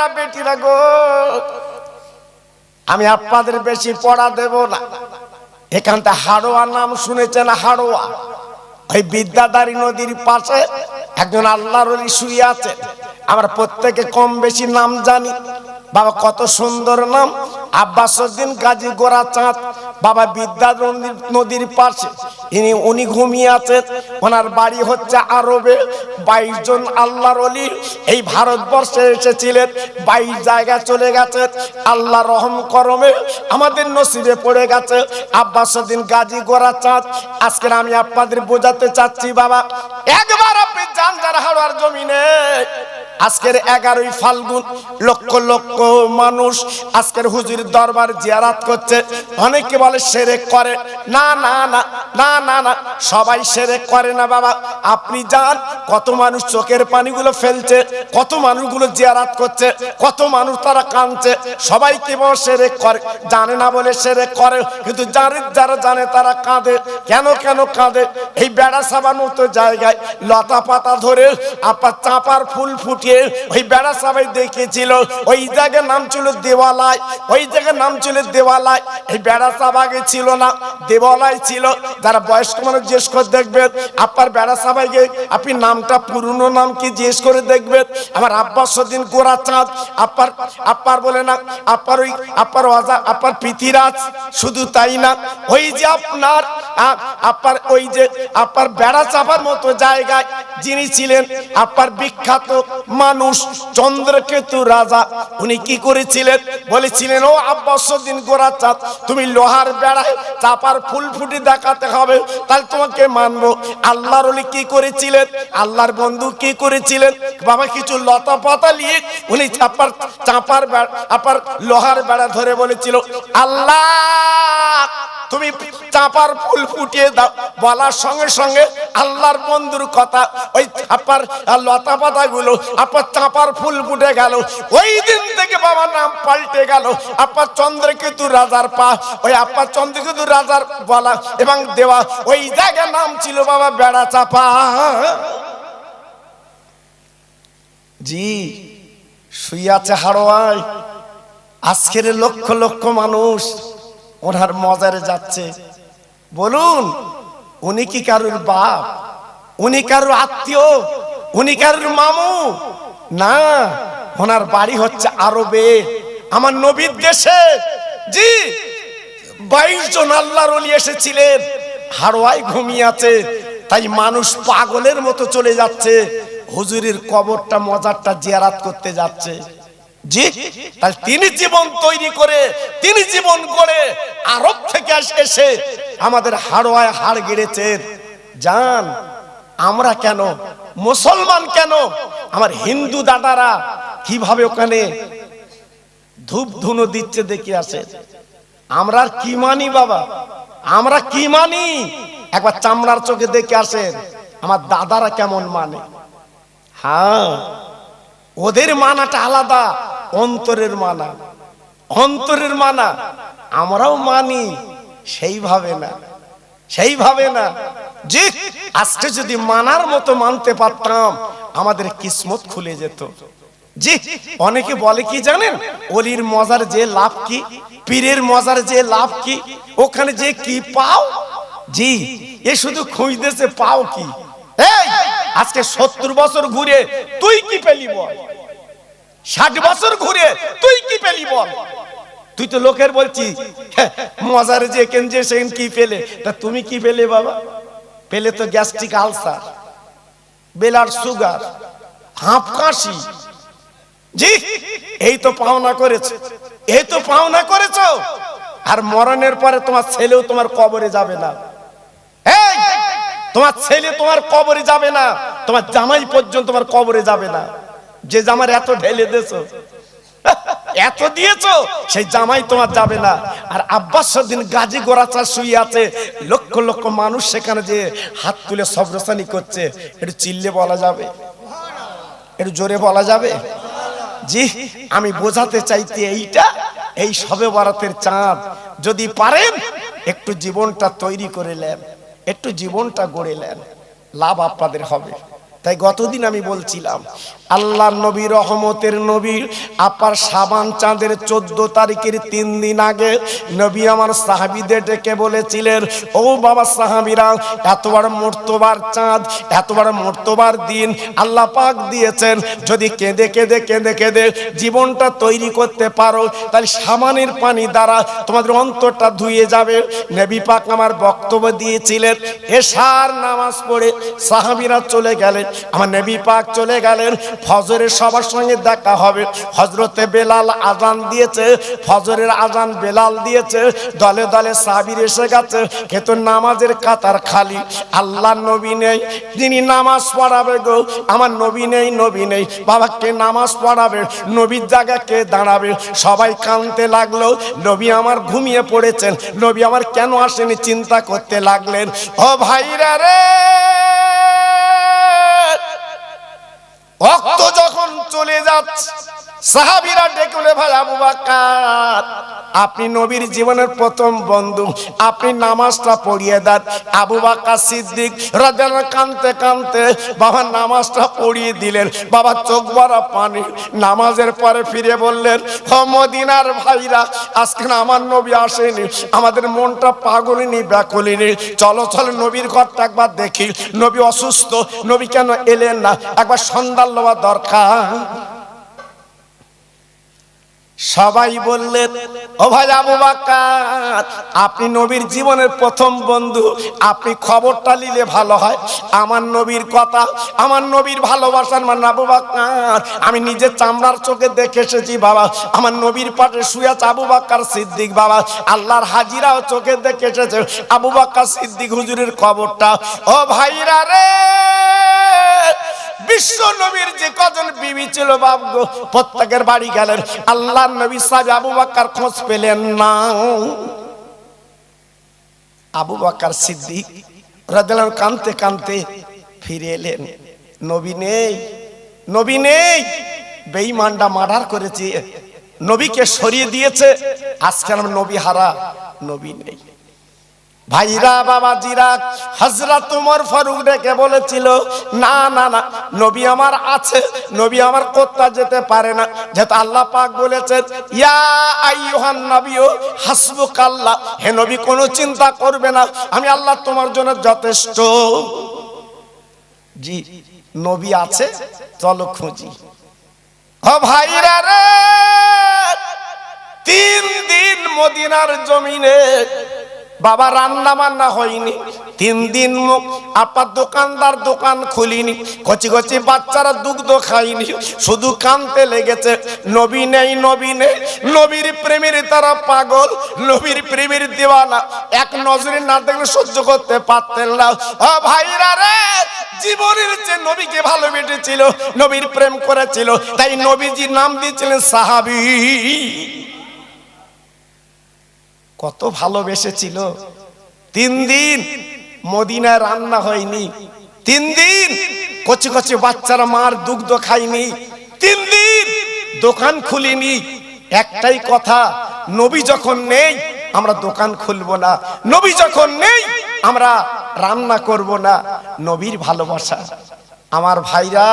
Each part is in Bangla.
বেটা বেটিরা গো, আমি আপনাদের বেশি পড়া দেব না। এখানটা হাড়োয়া নাম শুনেছেন? হাড়োয়া ওই বিদ্যাধারী নদীর পাশে একজন আল্লাহর ওলি শুয়ে আছেন। আমরা প্রত্যেকে কম বেশি নাম জানি। বাবা কত সুন্দর নাম, আব্বাসউদ্দিন গাজী গোরাচাঁদ। বাবা বিদ্যাধারী নদীর পাশে উনি ঘুমিয়ে আছেন। ওনার বাড়ি হচ্ছে আরবে। 22 জন আল্লাহর ওলি এই ভারতবর্ষে এসেছিলেন। 22 জায়গায় চলে গেছে। আল্লাহ রহম করমে আমাদের নসিবে পড়ে গেছে আব্বাসউদ্দিন গাজী গোরাচাঁদ। আজকে আমি আপনাদের বোঝাতে চাচ্ছি বাবা, একবার আপনি যান যার হাওড়ার জমিনে। আজকের 11ই ফাল্গুন লক্ষ লক্ষ মানুষ আজকের হুজুরের দরবার জিয়ারত করছে। অনেকে বলে শিরক করে, না না না না না না, সবাই শিরক করে না বাবা। আপনি যান, কত মানুষ চোখের পানিগুলো ফেলছে, কত মানুষগুলো জিয়ারত করছে, কত মানুষ তারা কাঁদছে। সবাই কি বলে শিরক করে? জানে না বলে শিরক করে, কিন্তু যারা জানে তারা কাঁদে। কেন কেন কাঁদে? এই বেড়া সাবান মতো জায়গায় লতা পাতা ধরে আপনার চাপার ফুল ফুটিয়ে ওই বেড়া সবাই দেখেছিল। ওই জায়গার নাম ছিল দেওয়ালয়, ওই জায়গার নাম ছিল দেওয়ালয়। এই বেড়া সাবাগে ছিল না, দেওয়ালয় ছিল। যারা বয়স্ক মানুষ জিজ্ঞেস করে দেখবেন আপনার বেড়া সাবাইকে, আপনি নামটা পুরনো নাম কি জিজ্ঞেস করে দেখবেন। আমার আব্বাসউদ্দিন গোরাচাঁদ আপনার বলে না, আপনার পৃথিরাজ। শুধু তাই না, ওই যে আপনার ওই যে আপনার বেড়া চাপার মতো জায়গায় যিনি ছিলেন আপনার বিখ্যাত মানুষ চন্দ্রকেতু রাজা, উনি কি করেছিলেন? বলেছিলেন, ও আব্বাসউদ্দিন গোরাচাঁদ, তুমি লোহার বেড়ায় চাপার ফুল ফুটি দেখাতে হবে, তাহলে তোমাকে মানবো। আল্লাহর ওলি কি করেছিলেন? আল্লাহর বন্ধু কি করেছিলেন? বাবা কিছু লতা পাতা নিয়ে উনি চাপার আপনার লোহার বেড়া ধরে বলেছিল, আল্লাহ তুমি চাপার ফুল ফুটিয়ে দাও। বলার সঙ্গে সঙ্গে আল্লাহর বন্ধুর কথা, ওই আপনার লতা পাতা গুলো আপনার চাপার ফুল ফুটে গেল। ওই দিন থেকে বাবা নাম পাল্টে গেল আপনার চন্দ্রকেতু রাজার পা। ওই আপনার চন্দ্রকেতু রাজার বলা এবং দেওয়া ওই জায়গার নাম ছিল বাবা বেড়া চাপা। জি শুয়ে আছে হাড়োয়ায়। আজকের লক্ষ লক্ষ মানুষ ওনার মজারে যাচ্ছে। বলুন, উনি কি কারুর বাপ? উনি কারুর আত্মীয়? উনি কারুর মামু? না, ওনার বাড়ি হচ্ছে আরবে, আমার নবীর দেশে। জি 22 জন আল্লাহর ওলি এসেছিলেন, হাড়োয়ায় ঘুমিয়ে আছে। তাই মানুষ পাগলের মতো চলে যাচ্ছে হুজুরের কবরটা মজারটা জিয়ারত করতে যাচ্ছে। জি তাহলে তিনি জীবন তৈরি করে, তিনি জীবন গড়ে আরব থেকে এসে আমাদের হাড়োয়ায় হাড় গেড়েছেন। জান আমরা কেন, মুসলমান কেন, আমার হিন্দু দাদারা কিভাবে ওখানে ধূপ ধুনো দিচ্ছে দেখে আসে। আমরা কি মানি বাবা? আমরা কি মানি? একবার চামড়ার চোখে দেখে আসেন আমার দাদারা কেমন মানে। হ্যাঁ, ওদের মানাটা আলাদা, অন্তরের মানা, অন্তরের মানা। আমরাও মানি সেইভাবে না, সেইভাবে না। জি আজকে যদি মানার মতো মানতে পারতাম আমাদের কিসমত খুলে যেত। জি অনেকে বলে কি জানেন, ওলির মজার যে লাভ কি, পীরের মজার যে লাভ কি, ওখানে যে কি পাও। জি এ শুধু খুঁজতেছে পাও কি। এই আজকে 70 বছর ঘুরে তুই কি পেলি বল? 60 বছর ঘুরে তুই কি পেলি বল? তুই তো লোকের বলছি মজারে যে কেন যে সেন কি পেলে, তা তুমি কি পেলে বাবা? পেলে তো গ্যাস্ট্রিক আলসার, ব্লাড সুগার, হাঁপ কাশি। জি এই তো পাওনা করেছো, এই তো পাওনা করেছো। আর মরণের পরে তোমার ছেলেও তোমার কবরে যাবে না। এই তোমার ছেলে তোমার কবরে যাবে না, তোমার জামাই পর্যন্ত তোমার কবরে যাবে না। যে জামার এত ঢেলে দিয়েছো, এত দিয়েছো, সেই জামাই তোমার যাবে না। আর আব্বাসউদ্দিন গাজী গোরাচাঁদ শুয়ে আছে, লক্ষ লক্ষ মানুষ সেখানে যে হাত তুলে সবরসানি করছে। একটু চিল্লে বলা যাবে? একটু জোরে বলা যাবে? জি আমি বোঝাতে চাইতে এইটা, এই শবে বরাতের চাঁদ যদি পারেন একটু জীবনটা তৈরি করে নেন, একটু জীবনটা গড়ে নেন, লাভ আপনাদের হবে। তাই গতদিন আমি বলছিলাম আল্লাহ নবী রহমতের নবী আপার শাবান চাঁদের 14 তারিখের 3 দিন আগে নবী আমার সাহাবীদের ডেকে বলেছিলেন, ও বাবা সাহাবীরা, এত বড় মর্তবার চাঁদ, এত বড় মর্তবার দিন আল্লাহ পাক দিয়েছেন, যদি কেঁদে কেঁদে কেঁদে কেঁদে জীবনটা তৈরি করতে পারো তাহলে সাবানের পানি দ্বারা তোমাদের অন্তরটা ধুয়ে যাবে। নবী পাক আমার বক্তব্য দিয়েছিলেন, এশার নামাজ পড়ে সাহাবীরা চলে গেলেন, আমার নবী পাক চলে গেলেন, ফজরের সবার সঙ্গে দেখা হবে। হযরতে বেলাল আজান দিয়েছে, ফজরের আজান বেলাল দিয়েছে, দলে দলে সাহাবীর এসে গেছে, কিন্তু নামাজের কাতার খালি। আল্লাহর নবী নেই, যিনি নামাজ পড়াবে গো, আমার নবী নেই, নবী নেই, বাবা কে নামাজ পড়াবে, নবীর জায়গায় কে দাঁড়াবে? সবাই কাঁদতে লাগলো, নবী আমার ঘুমিয়ে পড়েছেন, নবী আমার কেন আসেনি চিন্তা করতে লাগলেন। ও ভাইরা রে, ওয়াক্ত যখন চলে যাচ্ছে সাহাবীরা ডেকে বলে, ভাই আবু বকর, আপনি নবীর জীবনের প্রথম বন্ধু, আপনি নামাজটা পড়িয়ে দেন। আবু বকর সিদ্দিক রাদিয়াল্লাহু কাঁদতে কাঁদতে বাবা নামাজটা পড়িয়ে দিলেন। বাবা চোখ ভরা পানি। নামাজের পরে ফিরে বললেন, ও মদিনার ভাইরা, আজকে আমার নবী আসেনি, আমাদের মনটা পাগলিনি ব্যাকুলিনি, চলো চলো নবীর ঘরটা একবার দেখি, নবী অসুস্থ, নবী কেন এলেন না, একবার সন্ধান লওয়া দরকার। সবাই বললেন, ও ভাই আবু বকর, আপনি নবীর জীবনের প্রথম বন্ধু, আপনি খবরটা নিলে ভালো হয়। আমার নবীর কথা, আমার নবীর ভালোবাসার মানে আবু বকর আমি নিজের চামড়ার চোখে দেখে এসেছি বাবা। আমার নবীর পাশে শুয়ে আছে আবু বকর সিদ্দিক বাবা, আল্লাহর হাজিরাও চোখে দেখে এসেছে আবু বকর সিদ্দিক হুজুরের খবরটা। ও ভাইরা রে, বিশ্ব নবীর যে কজন বিবি ছিল বাবগো, প্রত্যেকের বাড়ি গেলেন, আল্লাহর নবী সাহেব আবু বকর খোঁজ পেলেন না। আবু বকর সিদ্দিক রাদিয়াল্লাহু আনহু কাঁদতে কাঁদতে ফিরে এলেন, নবী নেই, নবী নেই, বেঈমানরা মার্ডার করেছে, নবীকে সরিয়ে দিয়েছে, আজকে আমরা নবী হারা, নবী নেই। ভাইরা বাবাজিরা, হযরত ওমর ফারুক ডেকে বলেছিল, না না না, নবী আমার আছে, নবী আমার কোথা যেতে পারে না, যেহেতু আল্লাহ পাক বলেছেন, ইয়া আইয়ুহান নবিয়্যু হাসবুকাল্লাহ, হে নবী কোনো চিন্তা করবে না, আমি আল্লাহ তোমার জন্য যথেষ্ট। জি, নবী আছে, চলো খুঁজি। ও ভাইরা রে, 3 দিন মদিনার জমিনে বাবা রান্না বান্না হয়নি, 3 দিন আপনার দোকানদার দোকান খুলিনি, কচি কচি বাচ্চারা দুগ্ধ খায়নি, শুধু কাঁদতে লেগেছে, নবী নেই, নবী নেই, নবীর প্রেমের তারা পাগল, নবীর প্রেমের দিওয়ানা, এক নজরে না দেখলে সহ্য করতে পারতেন না। ও ভাইরা রে, জীবনের যে নবীকে ভালোবেসেছিল, নবীর প্রেম করেছিল, তাই নবীজি নাম দিয়েছিলেন সাহাবী। কত ভালোবেসেছিল। 3 দিন মদিনায় রান্না হয়নি, 3 দিন কচি কচি বাচ্চারা মার দুগ্ধ খায়নি, 3 দিন দোকান খুলিনি। একটাই কথা, নবী যখন নেই আমরা দোকান খুলবো না, নবী যখন নেই আমরা রান্না করব না। নবীর ভালোবাসা। আমার ভাইরা,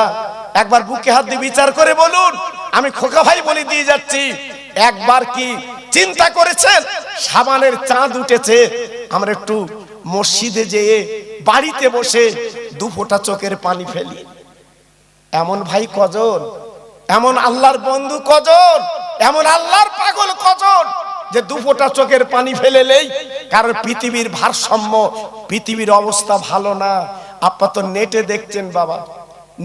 একবার বুকে হাত দিয়ে বিচার করে বলুন, আমি খোকা ভাই বলে দিয়ে যাচ্ছি, একবার কি চিন্তা করেছেন শাবানের চাঁদ উঠেছে, আমরা একটু মসজিদে যেয়ে বাড়িতে বসে 2 ফোঁটা চোখের পানি ফেলি? এমন ভাই কজন, এমন আল্লাহর বন্ধু কজন, এমন আল্লাহর পাগল কজন যে 2 ফোঁটা চোখের পানি ফেলেলেই, কারণ পৃথিবীর ভারসাম্য, পৃথিবীর অবস্থা ভালো না। আপনারা তো নেটে দেখছেন বাবা,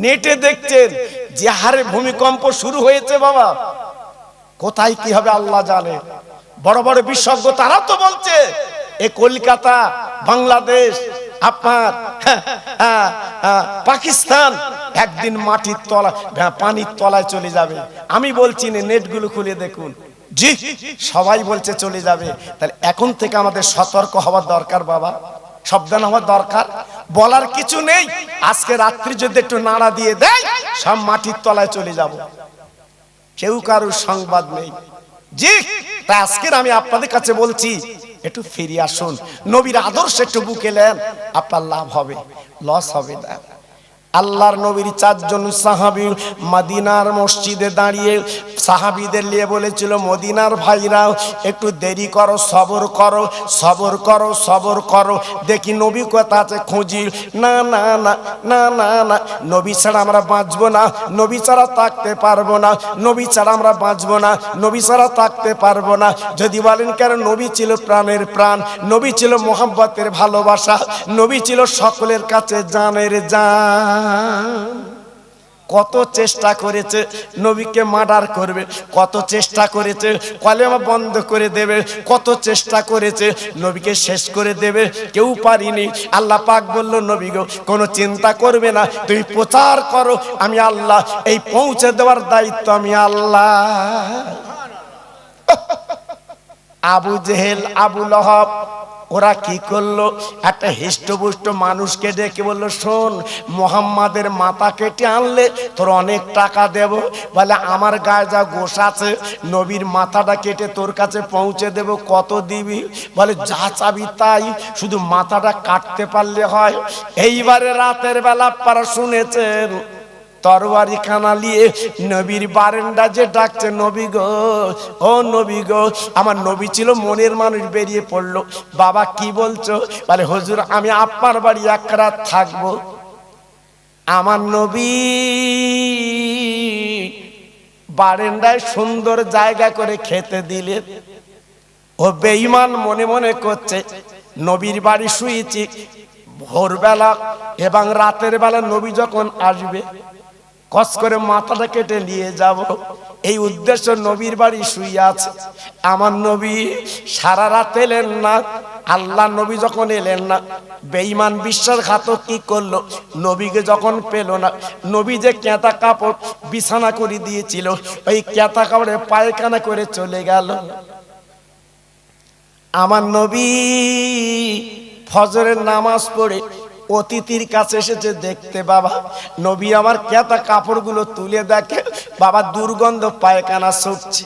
নেটে দেখছেন যে হারে ভূমিকম্প শুরু হয়েছে বাবা, কোথায় কি হবে আল্লাহ জানে। বড় বড় বিশেষজ্ঞ তারা তো বলছে এই কলকাতা, বাংলাদেশ, আপনার পাকিস্তান একদিন মাটির তলা, পানির তলায় চলে যাবে। আমি বলছি না, নেটগুলো খুলে দেখুন, জি সবাই বলছে চলে যাবে। তাহলে এখন থেকে আমাদের সতর্ক হওয়ার দরকার বাবা, সাবধান হওয়ার দরকার। বলার কিছু নেই, আজকে রাত্রি যদি একটু নাড়া দিয়ে দেয় সব মাটির তলায় চলে যাব, কেউ কারোর সংবাদ নেই। জি, তাই আজকের আমি আপনাদের কাছে বলছি, একটু ফিরে আসুন, নবীর আদর্শ একটু বুকে নেন, আপনার লাভ হবে, লস হবে না। আল্লাহর নবীর চারজন সাহাবী মদিনার মসজিদে দাঁড়িয়ে সাহাবীদের নিয়ে বলেছিল, মদিনার ভাইরা একটু দেরি করো, সবর করো, সবর করো, সবর করো, দেখি নবী কোথা আছে খুঁজি। না না না না না না, নবী ছাড়া আমরা বাঁচবো না, নবী ছাড়া থাকতে পারবো না, নবী ছাড়া আমরা বাঁচবো না, নবী ছাড়া থাকতে পারবো না। যদি বলেন কেন, নবী ছিল প্রাণের প্রাণ, নবী ছিল মোহাব্বতের ভালোবাসা, নবী ছিল সকলের কাছে জানের জান। কত চেষ্টা করেছে নবীকে মার্ডার করবে, কত চেষ্টা করেছে কলেমা বন্ধ করে দেবে, কত চেষ্টা করেছে নবীকে শেষ করে দেবে, কেউ পারিনি। আল্লাহ পাক বলল, নবী গো কোনো চিন্তা করবে না, তুমি প্রচার করো, আমি আল্লাহ, এই পৌঁছে দেওয়ার দায়িত্ব আমি আল্লাহ। আবু জেহেল, আবু লহব ওরা কি করলো, একটা হিষ্টপুষ্ট মানুষকে ডেকে বললো, শোন, মোহাম্মদের মাথা কেটে আনলে তোর অনেক টাকা দেব। বলে, আমার গায়ে যা গোশ আছে, নবীর মাথাটা কেটে তোর কাছে পৌঁছে দেব, কত দিবি? বলে, যা চাবি তাই, শুধু মাথাটা কাটতে পারলে হয়। এইবারে রাতের বেলা আপনারা শুনেছেন তরবারি খানা নিয়ে নবীর বারান্দা যে ডাকছে, নবী গো, ও নবী গো। আমার নবী ছিল মনের মানুষ, বেরিয়ে পড়লো, বাবা কি বলছো? বলে, হুজুর আমি আপনার বাড়ি এক রাত থাকবো। আমার নবী বারান্দায় সুন্দর জায়গা করে খেতে দিলেন। ও বেঈমান মনে মনে করছে, নবীর বাড়ি শুয়েছি, ভোরবেলা এবং রাতের বেলা নবী যখন আসবে কস করে মাথাটা কেটে নিয়ে যাব, এই উদ্দেশ্য নবীর বাড়ি শুয়ে আছে। আমার নবী সারা রাত এলেন না। আল্লাহ নবী যখন এলেন না, বেঈমান বিশ্বাসঘাতক কি করলো, নবীকে যখন পেল না, নবী যে কেতা কাপড় বিছানা করে দিয়েছিল, ওই কেতা কাপড়ে পায়খানা করে চলে গেল। আমার নবী ফজরের নামাজ পড়ে অতিথির কাছে এসেছে, দেখতে বাবা নবী আমার কেতা কাপড়গুলো তুলে দেখে, বাবা দুর্গন্ধ পায়খানা ছুটছে।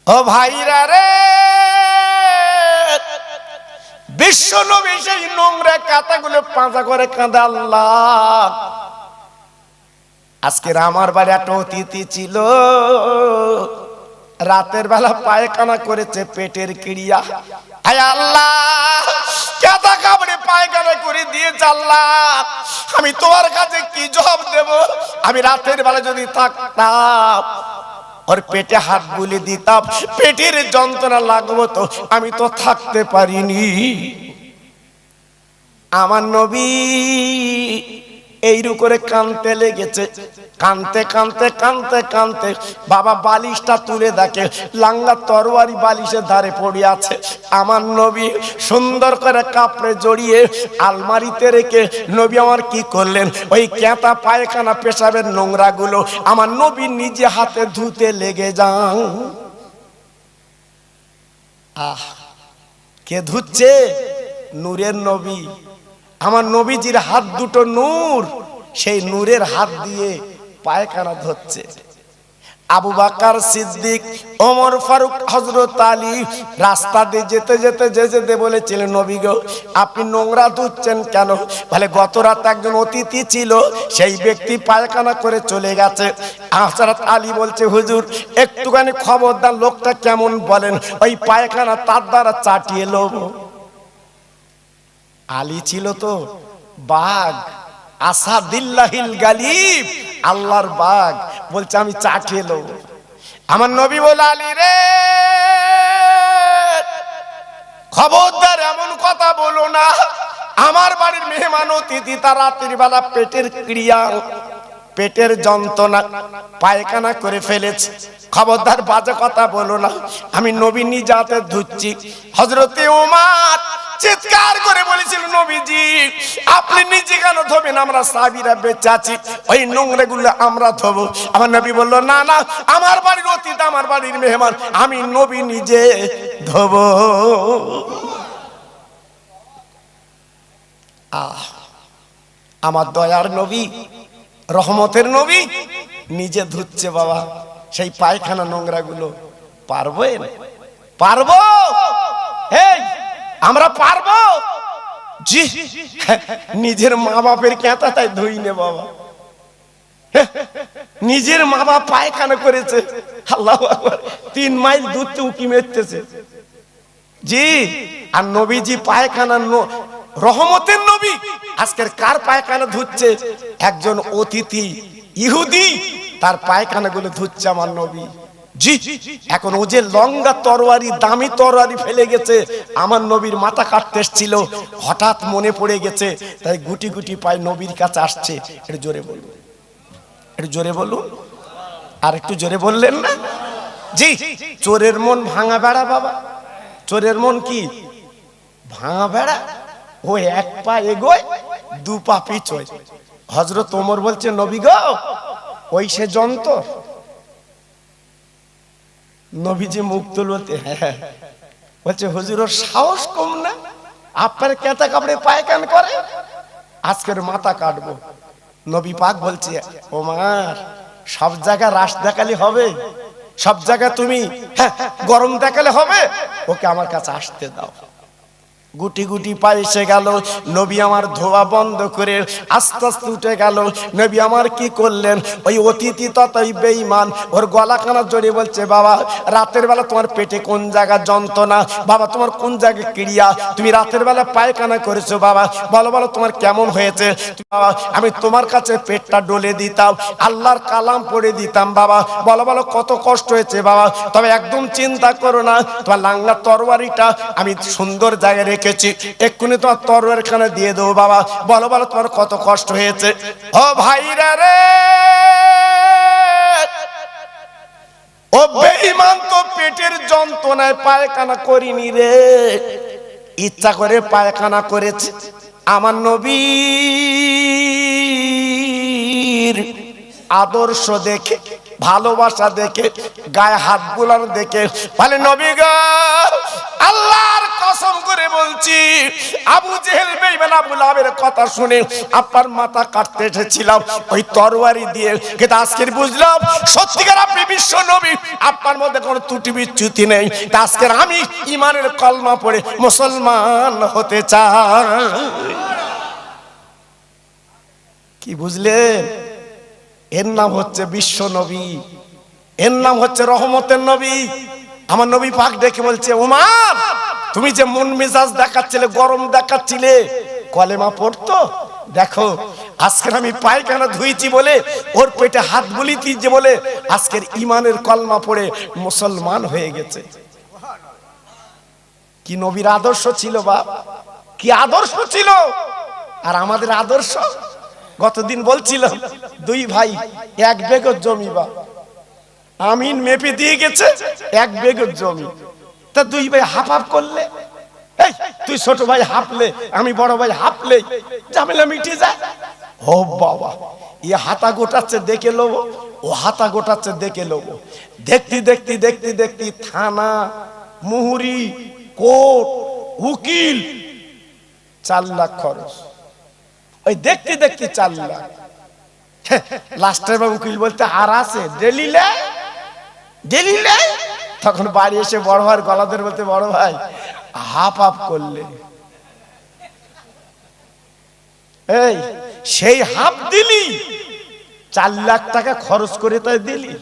ও ভাইরা রে, বিশ্ব নবী সেই নোংরা কাতাগুলো পাঁজা করে কাঁদে, আল্লাহ আজকের আমার বাড়ি একটা অতিথি ছিল, রাতের বেলা পায়খানা করেছে, পেটের ক্রিয়া, আয় আল্লাহ কেতা কাপড়ে পায়খানা করে দিয়েছে, আল্লাহ আমি তোমার কাছে কি জবাব দেব? আমি রাতের বেলা যদি থাকতাম ওর পেটে হাত বুলিয়ে দিতাম, পেটের যন্ত্রণা লাগবো তো, আমি তো থাকতে পারিনি। আমার নবী এইরু করে কানতে লেগেছে, কানতে কানতে কানতে কানতে বাবা বালিশটা তুলে দেখে লাঙ্গা তরবারি বালিশের ধারে পড়ে আছে। আমার নবী সুন্দর করে কাপড়ে জড়িয়ে আলমারিতে রেখে নবী আমার কি করলেন, ওই কেতা পায়খানা পেশাবের নোংরা গুলো আমার নবী নিজে হাতে ধুতে লেগে যান। আহ, কে ধুচ্ছে? নূরের নবী। আমার নবীজির হাত দুটো নূর, সেই নূরের হাত দিয়ে পায়খানা ধুচ্ছে। আবু বকর সিদ্দিক, ওমর ফারুক, হযরত আলী রাস্তা দিয়ে যেতে যেতে যেতে বলেছিলেন, নবী গো আপনি নোংরা ধুচ্ছেন কেন? বলে, গত রাত একজন অতিথি ছিল, সেই ব্যক্তি পায়খানা করে চলে গেছে। হযরত আলী বলছে, হুজুর একটুখানি খবরদার, লোকটা কেমন বলেন, ওই পায়খানা তার দ্বারা চাটিয়ে লব। আলী ছিল তো বাঘ, আসাদিল্লাহিল গালিব, আল্লাহর বাঘ, বলছে আমি চাটিয়ে লব। আমার নবী বলে, আলী রে খবরদার এমন কথা বলো না, আমার বাড়ির মেহমান অতিথি, তার রাতের বেলা পেটের ক্রিয়া, পেটের যন্ত্রণা, পায়খানা করে ফেলেছে, খবরদার বাজে কথা বলো না, আমি নবী নিজে হাতে ধুচ্ছি। হযরতে ওমর চিৎকার করে বলেছিল, নবীজি আপনি নিজে কেন ধোবেন, আমরা সাহাবীরা বেঁচে আছি, ওই নোংরা গুলো আমরা ধোবো। আমার নবী বলল, না না, আমার বাড়ির অতিথি, আমার বাড়ির মেহমান, আমি নবী নিজে ধোবো। আমার দয়ার নবী, রহমতের নবী নিজে ধুচ্ছে বাবা সেই পায়খানা নোংরা গুলো। পারবো? পারবো? এই আমরা পারবো? জি, নিজের মা বাপের কেঁতা তাই ধুই নে বাবা। নিজের মা বাপ পায়খানা করেছে, আল্লাহু আকবার, 3 মাইল দূর থেকে উকি মেরতেছে। জি, আর নবীজি পায়খানা রহমতের নবী, আজকের কার পায়খানা ধুচ্ছে? একজন অতিথি ইহুদি, তার পায়খানা গুলো ধুচ্ছে আমার নবী। জি, এখন ও যে লঙ্গা তরবারি, দামি তরবারি ফেলে গেছে, আমার নবীর মাথা কাটতে এসেছিল, হঠাৎ মনে পড়ে গেছে, তাই গুটি গুটি পায় নবীর কাছে আসছে। একটু জোরে বলুন, একটু জোরে বলুন, আর একটু জোরে বললেন না? জি, চোরের মন ভাঙা বেড়া বাবা। চোরের মন কি ভাঙা বেড়া? ও এক পা এগোয়, 2 পা পিছোয়। হযরত ওমর বলছে, নবী গো, ওই সে যন্ত্র। নবীজি মুখ তুলতে, হ্যাঁ, বলছে হুজুর ওর সাহস কম না, আপনার কেতা কাপড়ে পায়খানা করে, আজকের মাথা কাটবো। নবী পাক বলছে, ওমর, সব জায়গা রাস দেখালে হবে? সব জায়গা তুমি গরম দেখালে হবে? ওকে আমার কাছে আসতে দাও। গুটি গুটি পায়ে এসে গেল। নবী আমার ধোয়া বন্ধ করে আস্তে আস্তে উঠে গেল। নবী আমার কি করলেন? ওই অতিথি ততই বেঈমান, ওর গলা কানা জড়িয়ে বলছে, বাবা রাতের বেলা তোমার পেটে কোন জায়গা যন্ত্রণা? বাবা তোমার কোন জায়গায় ক্রিয়া? তুমি রাতের বেলা পায়খানা করেছো, বাবা বলো বলো তোমার কেমন হয়েছে? বাবা আমি তোমার কাছে পেটটা ডলে দিতাম, আল্লাহর কালাম পড়ে দিতাম, বাবা বলো বলো কত কষ্ট হয়েছে বাবা। তবে একদম চিন্তা করো না, তোমার লাংলা তরবারিটা আমি সুন্দর জায়গায় রেখে এক্ষুনি তোমার তরবারিখানা দিয়ে দেবো, বাবা বলো বলো তোমার কত কষ্ট হয়েছে। ও ভাইরা রে, ও বেঈমান তো পেটের যন্ত্রণায় পায়খানা করিনি রে, ইচ্ছা করে পায়খানা করেছে। আমার নবীর আদর্শ দেখে, ভালোবাসা দেখে, গায়ে হাত বুলানো দেখে বলে, নবী গো, আল্লাহর কসম করে বলছি, আবু জেহেল বেঈমান আবু লাহাবের কথা শুনে আপনার মাথা কাটতে এসেছিলাম ওই তরবারি দিয়ে, কিন্তু আজকের বুঝলাম সত্যিকার আপনি বিশ্ব নবী, আপনার মধ্যে কোনো ত্রুটি বিচ্যুতি নেই। আজকের আমি ঈমানের কলমা পড়ে মুসলমান হতে চাই। কি বুঝলেন? এর নাম হচ্ছে বিশ্ব নবী, এর নাম হচ্ছে রহমতের নবী। আমার নবী পাক ডেকে বলছে, ওমর তুমি যে মন মেজাজ দেখাচ্ছিলে, গরম দেখাচ্ছিলে, কলেমা পড়তো? দেখো আজকের আমি পায়খানা ধুইছি বলে, ওর পেটে হাত বুলিয়েছি বলে, আজকের ঈমানের কলমা পড়ে মুসলমান হয়ে গেছে। কি নবীর আদর্শ ছিল বাপ, কি আদর্শ ছিল! আর আমাদের আদর্শ, গতদিন বলছিলাম 2 ভাই 1 বিঘা জমি, বা আমিন মেপে দিয়ে গেছে 1 বিঘা জমি, তা 2 ভাই হাফ হাফ করলে, এই তুই ছোট ভাই হাফলে, আমি বড় ভাই হাফলে, ঝামেলা মিটে যায়। ও বাবা, এ হাতা গোটাচ্ছে দেখে লোবো, ও হাতা গোটাচ্ছে দেখে লোবো। দেখতে দেখতে দেখতে দেখতে থানা, মুহুরি, কোর্ট, উকিল, 4 লাখ খরচ। ওই দেখতে দেখতে 4 লাখ। লাস্টের বা উকিল বলতে আর আছে দলিলে, দলিলে। তখন বাড়ি এসে বড় ভাইয়ের গলা ধরে বলতে, বড় ভাই হাফ হাফ করলে। এই সেই হাফ দিলি, 4 লাখ টাকা খরচ করে তাই দিলি।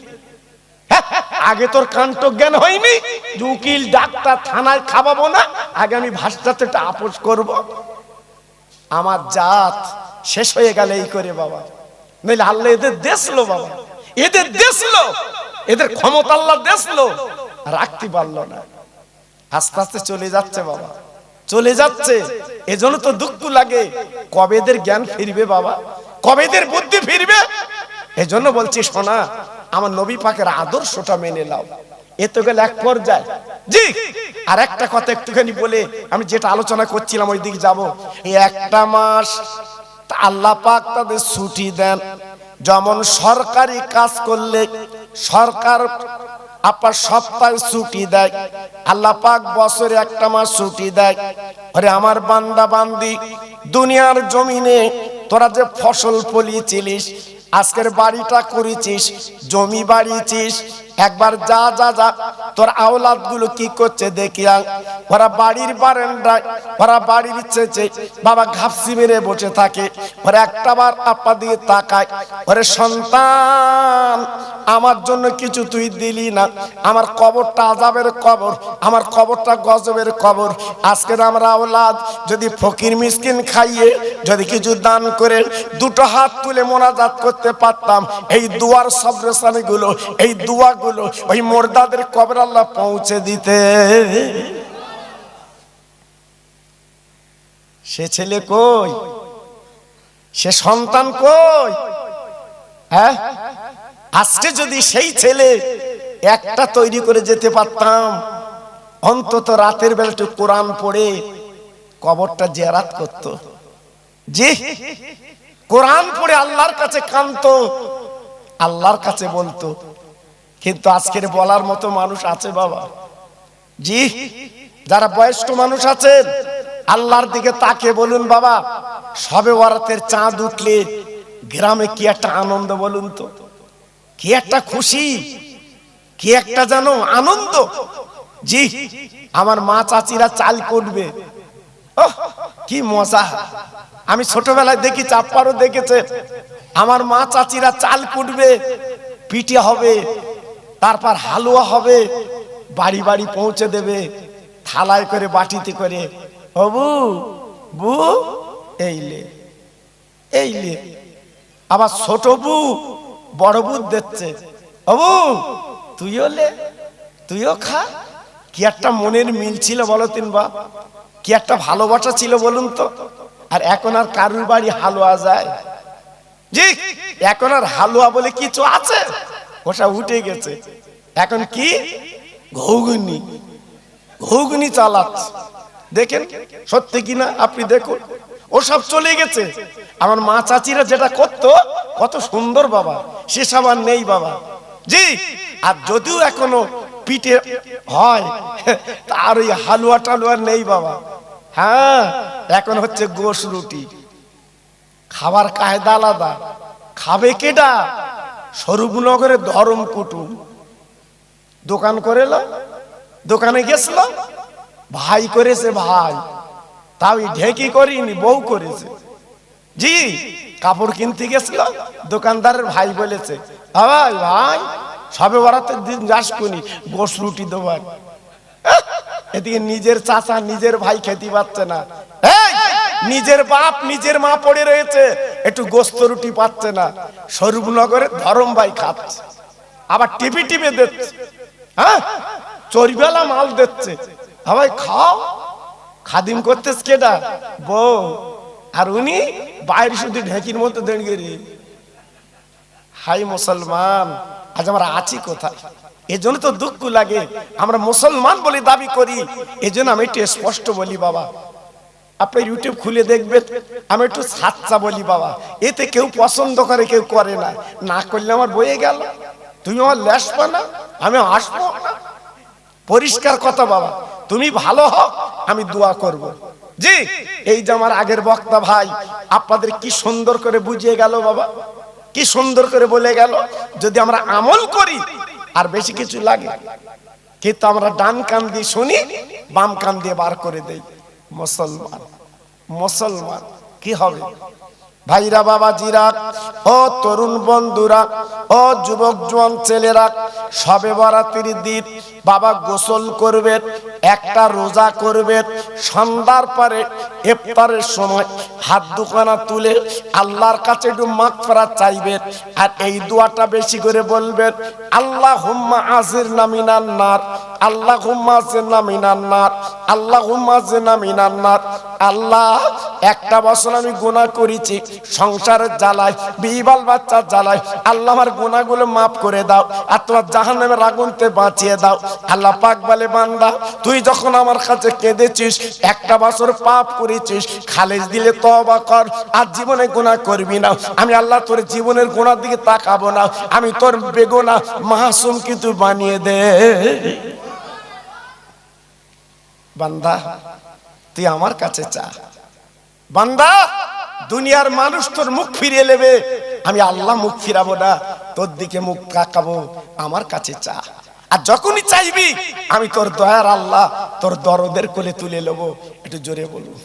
আগে তোর কাণ্ড জ্ঞান হয়নি, উকিল ডাক্তার থানায় খাওয়াবো না, আগে আমি ভাষাতে একটা আপোষ করব। আমার জাত শেষ হয়ে গেল এই করে বাবা, নইলে আল্লাহ এদের দেশলো বাবা, এদের দেশলো, এদের ক্ষমতা আল্লাহ দেশলো, রাখতে পারলো না। আস্তে আস্তে চলে যাচ্ছে বাবা, চলে যাচ্ছে। এজন্য তো দুঃখ লাগে, কবে এদের জ্ঞান ফিরবে বাবা, কবে এদের বুদ্ধি ফিরবে। এজন্য বলছি শোনা, আমার নবী পাকের আদর্শটা মেনে নাও। এ তো গেল এক পর্যায়ে। জি, আর একটা কথা একটুখানি বলে আমি যেটা আলোচনা করছিলাম ওই দিকে যাব। এই 1টা মাস আল্লাহ পাক তাদের ছুটি দেন। যেমন সরকারি কাজ করলে সরকার আপনার সপ্তাহে ছুটি দেয়, আল্লাহ পাক বছরে 1টা মাস ছুটি দেয়। আরে আমার বান্দা বান্দি, দুনিয়ার জমিনে তোরা যে ফসল ফলিয়েছিলিস, আজকের বাড়িটা করেছিস, জমি বাড়িয়েছিস, একবার যা যা যা তোর আওলাদ গুলো কি করছে দেখি আয়। ওরা বাড়ির বারান্দায়, ওরা বাড়ির ইচ্ছে বাবা ঘাপসি মেরে বসে থাকে। ওরা একটা বার আপা দিয়ে তাকায়, ওরে সন্তান আমার জন্য কিছু তুই দিলি না, আমার কবরটা আযাবের কবর, আমার কবরটা গজবের কবর। আজকের আমরা আওলাদ যদি ফকির মিসকিন খাইয়ে যদি কিছু দান করে দুটো হাত তুলে মোনাজাত করতে পারতাম, এই দুয়ার সবরেসানি গুলো, এই দুয়া গুলো ওই মুর্দাদের কবর আল্লাহ পৌঁছে দিতে। সে ছেলে কই, সে সন্তান কই? হ্যাঁ, আজকে যদি সেই ছেলে একটা তৈরি করে যেতে পারতাম, অন্তত রাতের বেলা একটু কোরআন পড়ে কবরটা জিয়ারত করত, জি কোরআন পড়ে আল্লাহর কাছে কাঁদতো, আল্লাহর কাছে বলতো। কিন্তু আজকের বলার মতো মানুষ আছে বাবা? জি, যারা বয়স্ক মানুষ আছেন আল্লাহর দিকে তাকে বলুন বাবা, সবে বরাতের চাঁদ উঠলে গ্রামে কি একটা আনন্দ বলুন তো, কি একটা খুশি, কি একটা জানো আনন্দ। জি, আমার মা চাচিরা চাল কুটবে, কি মজা। আমি ছোটবেলায় দেখি, চাপ্পারও দেখেছে, আমার মা চাচিরা চাল কুটবে, পিঠে হবে, তারপর হালুয়া হবে, বাড়ি বাড়ি পৌঁছে দেবে থালায় করে, বাটিতে করে। বাবু বু এইলে এইলে, আবার ছোট বু বড় বু দিচ্ছে, বাবু তুইও লে, তুইও খা। কি একটা মনের মিল ছিল বলো তিন বাপ, কি একটা ভালোবাসা ছিল বলুন তো। আর এখন আর কারুর বাড়ি হালুয়া যায়? জি, এখন আর হালুয়া বলে কিছু আছে? ওটা উঠে গেছে। এখন কি ঘুগনি, ঘুগনি চালাচ্ছে। দেখেন সত্যি কিনা আপনি দেখুন, ওসব চলে গেছে। আমার মা চাচিরা যেটা করতো কত সুন্দর বাবা, সেসব আর নেই বাবা। জি, আর যদিও এখনো পিঠে হয়, তার ওই হালুয়া টালুয়া নেই বাবা। হ্যাঁ, এখন হচ্ছে গোশ রুটি, খাবার কায়দা আলাদা। খাবে কেডা? স্বরূপনগরে ধরম কুটুম দোকান করেল, দোকানে গেছিল, ভাই করেছে ভাই, তাও ঢেকি করিনি, বউ করেছে। জি, কাপড় কিনতে গেছিল, দোকানদারের ভাই বলেছে, ভাই ভাই সবে বরাতের দিন যাস কোনি, গোশ রুটি দেবার। এদিকে নিজের চাচা নিজের ভাই খেতে পাচ্ছে না, নিজের বাপ নিজের মা পড়ে রয়েছে, একটু গোস্ত রুটি পাচ্ছে না, স্বরূপনগরে ধরম ভাই খাচ্ছে, আবার টিপি টিপে দিচ্ছে। হ্যাঁ, চরিবেলা মাল দিচ্ছে, ভাই খাও। খাদিম করতেছ কেডা? বউ। আর উনি বাইরে শুধু ঢেকির মতো দাঁড়িয়ে। হাই মুসলমান, আজ আমরা আছি কোথায়? এজন্য তো দুঃখ লাগে, আমরা মুসলমান বলে দাবি করি। এজন্য আমি একটু স্পষ্ট বলি বাবা, আপনি ইউটিউব খুলে দেখবেন, আমি একটু সাচ্চা বলি বাবা। এতে কেউ পছন্দ করে, কেউ করে না, না করলে আমার বয়ে গেল, তুমি আমার লেসবা না, আমি আসবো না। পরিষ্কার কথা বাবা, তুমি ভালো হও, আমি দোয়া করব। জি, এই যে আমার আগের বক্তা ভাই আপনাদের কি সুন্দর করে বুঝিয়ে গেল বাবা, কি সুন্দর করে বলে গেল। যদি আমরা আমল করি আর বেশি কিছু লাগে, কিন্তু আমরা ডান কান দিয়ে শুনি, বাম কান দিয়ে বার করে দেই। মুসলমান মুসলমান কি হবে? ভাইরা বাবাজিরা, ও তরুণ বন্ধুরা, ও যুবক জোয়ান ছেলেরা, সবে বরাতের দিন বাবা গোসল করবেন, একটা রোজা করবেন, সন্ধ্যার পরে ইফতারের সময় হাত দুখানা তুলে আল্লাহর কাছে একটু মাগফিরাত চাইবেন। আর এই দোয়াটা বেশি করে বলবেন, আল্লাহুম্মা আজিরনা মিনান নার, আল্লাহুম্মা আজিরনা মিনান নার, আল্লাহুম্মা আজিরনা মিনান নার। আল্লাহ, একটা বছর আমি গুনাহ করেছি, সংসারের জ্বালায়, বিবাল বাচ্চার জ্বালায়, আল্লাহ আমার গুনাহগুলো মাফ করে দাও, আর তোমার জাহান্নামের আগুন থেকে বাঁচিয়ে দাও। আল্লাহ পাক বলে, বান্দা তুই যখন আমার কাছে কেঁদেছিস, একটা বছর পাপ করেছিস, খালেজ দিলে তওবা কর, আর জীবনে গুনাহ করবি না। আমি আল্লাহ তোর জীবনের গুনার দিকে তাকাবো না, আমি তোর বেগুনাহ মাসুম কিন্তু বানিয়ে দে। বান্দা তুই আমার কাছে চা, বান্দা দুনিয়ার মানুষ তোর মুখ ফিরিয়ে নেবে, আমি আল্লাহ মুখ ফিরাবো না, তোর দিকে মুখ তাকাবো, আমার কাছে চা। আর যখনই চাইবি আমি তোর দয়ার আল্লাহ তোর দরদের কোলে তুলে নেবো। একটু জোরে বলুন,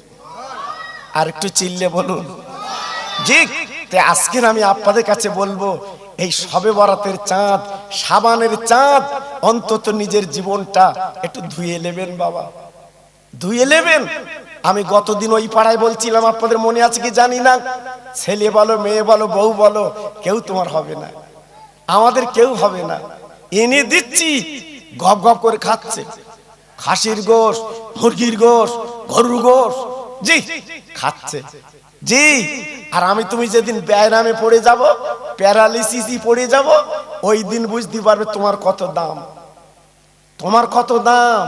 আর একটু চিল্লে বলুন। জি, আজকের আমি আপনাদের কাছে বলবো, এই শবে বরাতের চাঁদ, সাবানের চাঁদ, অন্তত নিজের জীবনটা একটু ধুয়ে নেবেন বাবা, ধুয়ে নেবেন। আমি গতদিন ওই পাড়ায় বলছিলাম, আপনাদের মনে আছে কি জানি না, ছেলে বলো, মেয়ে বলো, বউ বলো, কেউ তোমার হবে না, আমাদের কেউ হবে না। এনে দিচ্ছি, গপ গপ করে খাচ্ছে, খাসির গোশ, মুরগির গোশ, গরুর গোশ, জি খাচ্ছে, জি। আর আমি তুমি যেদিন ব্যায়ামে পড়ে যাব, প্যারালিসিসই পড়ে যাব, ওই দিন বুঝতে পারবে তোমার কত দাম, তোমার কত দাম।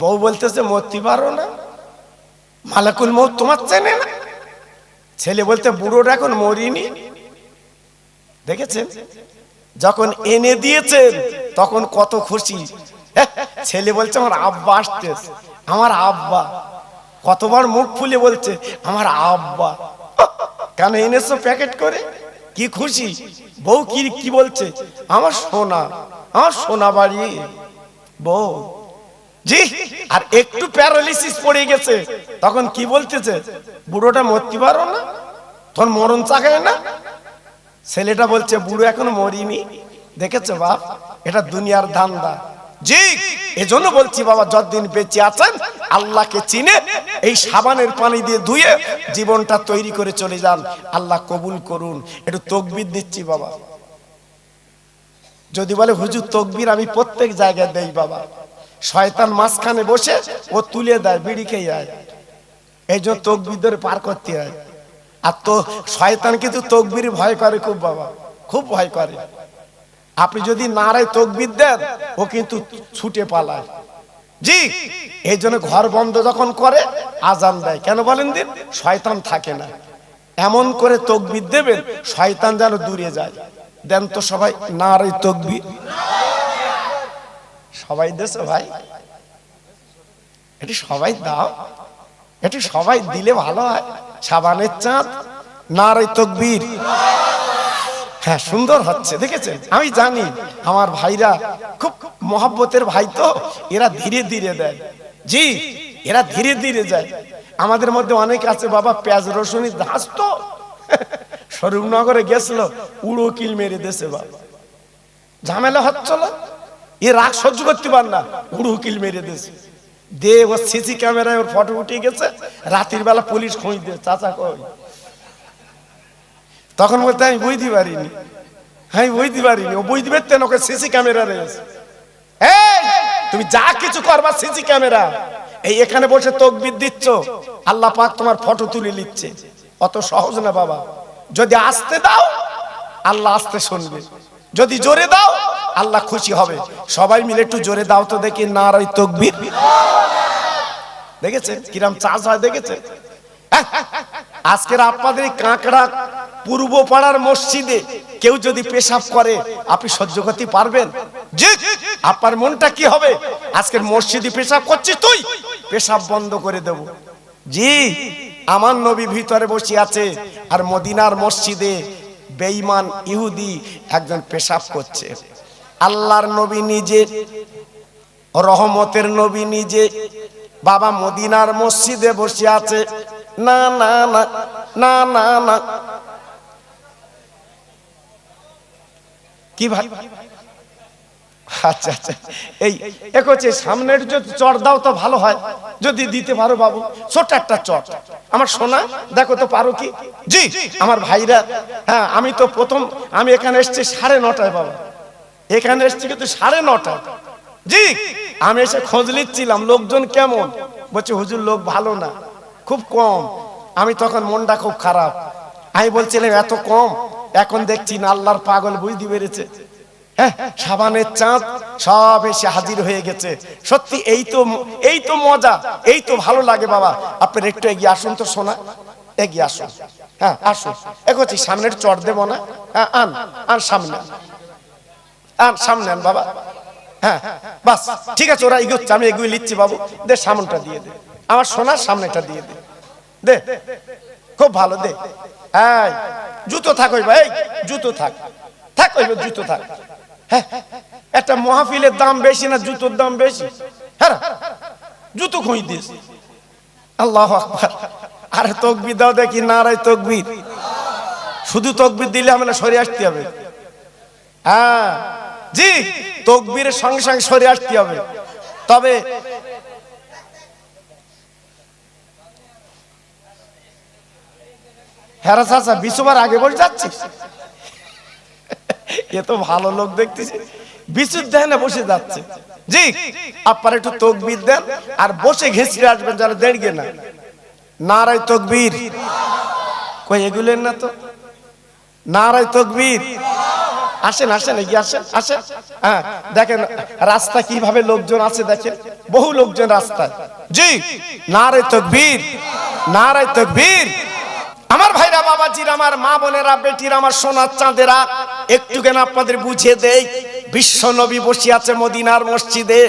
বউ বলতেছে মরতে পারো না, মালাকুল মউত তোমার চেনে না। ছেলে বলতে বুড়োটা এখন মরিনি। দেখেছেন, যখন এনে দিয়েছেন তখন কত খুশি। ছেলে বলছে আমার আব্বা আসতেছে, আমার আব্বা। কতবার মুখ ফুলে বলছে আমার আব্বা। কেন এনেছো প্যাকেট করে, কি খুশি। বউ কি বলছে, আমার সোনা, আমার সোনা বাড়ি বউ, জি। আর একটু প্যারালিসিস পড়ে গেছে, তখন কি বলতেছে, বুড়োটা মরতে পারো না, তোর মরণ চাকায় না। ছেলেটা বলছে বুড়ো এখনো মরিনি। দেখেছো বাপ, এটা দুনিয়ার ধান্দা, জি। এজন্য বলছি বাবা, যতদিন বেঁচে আছেন আল্লাহকে চিনে এই সাবানের পানি দিয়ে ধুয়ে জীবনটা তৈরি করে চলে যান। আল্লাহ কবুল করুন। একটু তকবীর দিচ্ছি বাবা। যদি বলে হুজুর তকবীর আমি প্রত্যেক জায়গায় দেই বাবা, শয়তান মাঝখানে বসে ও তুলে দেয়, বিড়ি খেয়ে যায়, এই জন্য তকবীর ধরে পার করতে হয়। আর তো শয়তান কিন্তু তকবীর ভয় করে খুব বাবা, খুব ভয় করে। আপনি যদি নারায় তকবীর দেন ও কিন্তু ছুটে পালায়, জি। এই জন্য ঘর বন্ধ যখন করে আজান দেয়, কেন বলেন দিন, শয়তান থাকে না। এমন করে তকবীর দেবেন শয়তান যেন দূরে যায়। দেন তো সবাই নারায় তকবীর, সবাই দেশে ভাই, এটি সবাই দাও, এটি সবাই দিলে ভালো হয়। সাবানের চাঁদ, নারায় তকবীর। হ্যাঁ, সুন্দর হচ্ছে, দেখেছেন। আমি জানি আমার ভাইরা খুব মহব্বতের ভাই, তো এরা ধীরে ধীরে দেয়, জি, এরা ধীরে ধীরে যায়। আমাদের মধ্যে অনেক আছে বাবা পেঁয়াজ রসুনের ধাস, তো স্বরূপনগরে গেছিল, উড়ো কিল মেরে দেশে বাবা, ঝামেলা হচ্ছিল, এ রাগ সহ্য করতে পার না, উড়ো কিল মেরে দেশে দে। ও সিসি ক্যামেরায় ওর ফটো উঠে গেছে, রাতের বেলা পুলিশ খোঁজ দে, চাচা কই। তখন বলতে আমি বুঝতে পারিনি, আমি বুঝতে পারিনি, ও বুঝতে পারতেন ওকে সিসি ক্যামেরা রয়েছে। তুমি যা কিছু করবা সিসি ক্যামেরা, এই এখানে বসে তকবীর দিচ্ছ, আল্লাহ পাক তোমার ফটো তুলে নিচ্ছে। অত সহজ না বাবা। যদি আস্তে দাও আল্লাহ আস্তে শুনবে, যদি জোরে দাও আল্লাহ খুশি হবে। সবাই মিলে একটু জোরে দাও তো দেখি, নারায়ে তাকবীর। দেখেছেন কিরাম চাষ হয়, দেখেছেন। আজকের আপনাদের কাঁকড়া পূর্ব পাড়ার মসজিদে কেউ যদি পেশাব করে আপনি সহ্য করতে পারবেন? জি। আপনার মনটা কি হবে? আজকের মসজিদে পেশাব করছিস তুই, পেশাব বন্ধ করে দেব। জি, আমার নবী ভিতরে বসে আছে, আর মদিনার মসজিদে বেঈমান ইহুদি একজন পেশাব করছে। আল্লাহর নবী নিজে, রহমতের নবী নিজে বাবা মদিনার মসজিদে বসে আছে। না না না না না না, কি ভাই? আচ্ছা আচ্ছা, এই হচ্ছে সামনের যদি চট দাও তো ভালো হয়, যদি দিতে পারো বাবু, ছোট একটা চট। আমার সোনা দেখো তো পারো কি? জি আমার ভাইরা, হ্যাঁ আমি তো প্রথম, আমি এখানে এসেছি 9:30 বাবা, এখানে এসেছি কিন্তু 9:30। জি, আমি এসে খোঁজ নিচ্ছিলাম লোকজন কেমন, বলছে হুজুর লোক ভালো না, খুব কম। আমি তখন মনটা খুব খারাপ, আমি বলছিলাম এত কম, এখন দেখছি না আল্লাহর পাগল বুঝতে পেরেছে। হ্যাঁ, সাবানের চাঁদ সব এসে হাজির হয়ে গেছে। সত্যি এই তো মজা, এই তো ভালো লাগে বাবা। আপনার একটু এগিয়ে আসুন তো সোনা, এগিয়ে আসুন। হ্যাঁ আসুন, এগোচ্ছি, সামনের চট দেবো না? হ্যাঁ আন আন, সামনে আন, সামনে আন বাবা। হ্যাঁ বাস ঠিক আছে, ওরা এগোচ্ছে, আমি এগিয়ে নিচ্ছি বাবু। দে সামনটা দিয়ে দে, আমার সোনার সামনেটা দিয়ে দে, দে। খুব ভালো দে। এই জুতো থাক ওই ভাই, জুতো থাক, থাক ওই জুতো থাক। হ্যাঁ, একটা মাহফিলের দাম বেশি না জুতোর দাম বেশি? হ্যাঁ, জুতো খুঁজ দিস। আল্লাহু আকবার। আরে তাকবীর দাও দেখি, নারায়ে তাকবীর। শুধু তাকবীর দিলে হবে না, সরে আসতে হবে। হ্যাঁ জি, তাকবীরের সঙ্গে সঙ্গে সরে আসতে হবে। তবে হ্যাঁ চাচা, বিশুবার আগে বসে যাচ্ছে, এ তো ভালো লোক দেখতেছি, বিশুর দেয় বসে যাচ্ছে। জি, আপনারা একটু তাকবীর দেন আর বসে ঘেঁচড়ে আসবেন, যারা দাঁড়িয়ে না। নারায়ে তাকবীর। কই এগুলেন না তো, নারায়ে তাকবীর। আসেন আসেন, এগিয়ে আসেন আসেন। হ্যাঁ দেখেন রাস্তা কিভাবে লোকজন আছে, দেখেন বহু লোকজন রাস্তায়। জি, নারায়ে তাকবীর, নারায়ে তাকবীর। আমার ভাইরা, বাবাজিরা, আমার মা বোনেরা, বেটিরা, আমার সোনার চাঁদেরা, একটু কেন আপনাদের বুঝিয়ে দেই। বিশ্ব নবী বসে আছে মদিনার মসজিদে,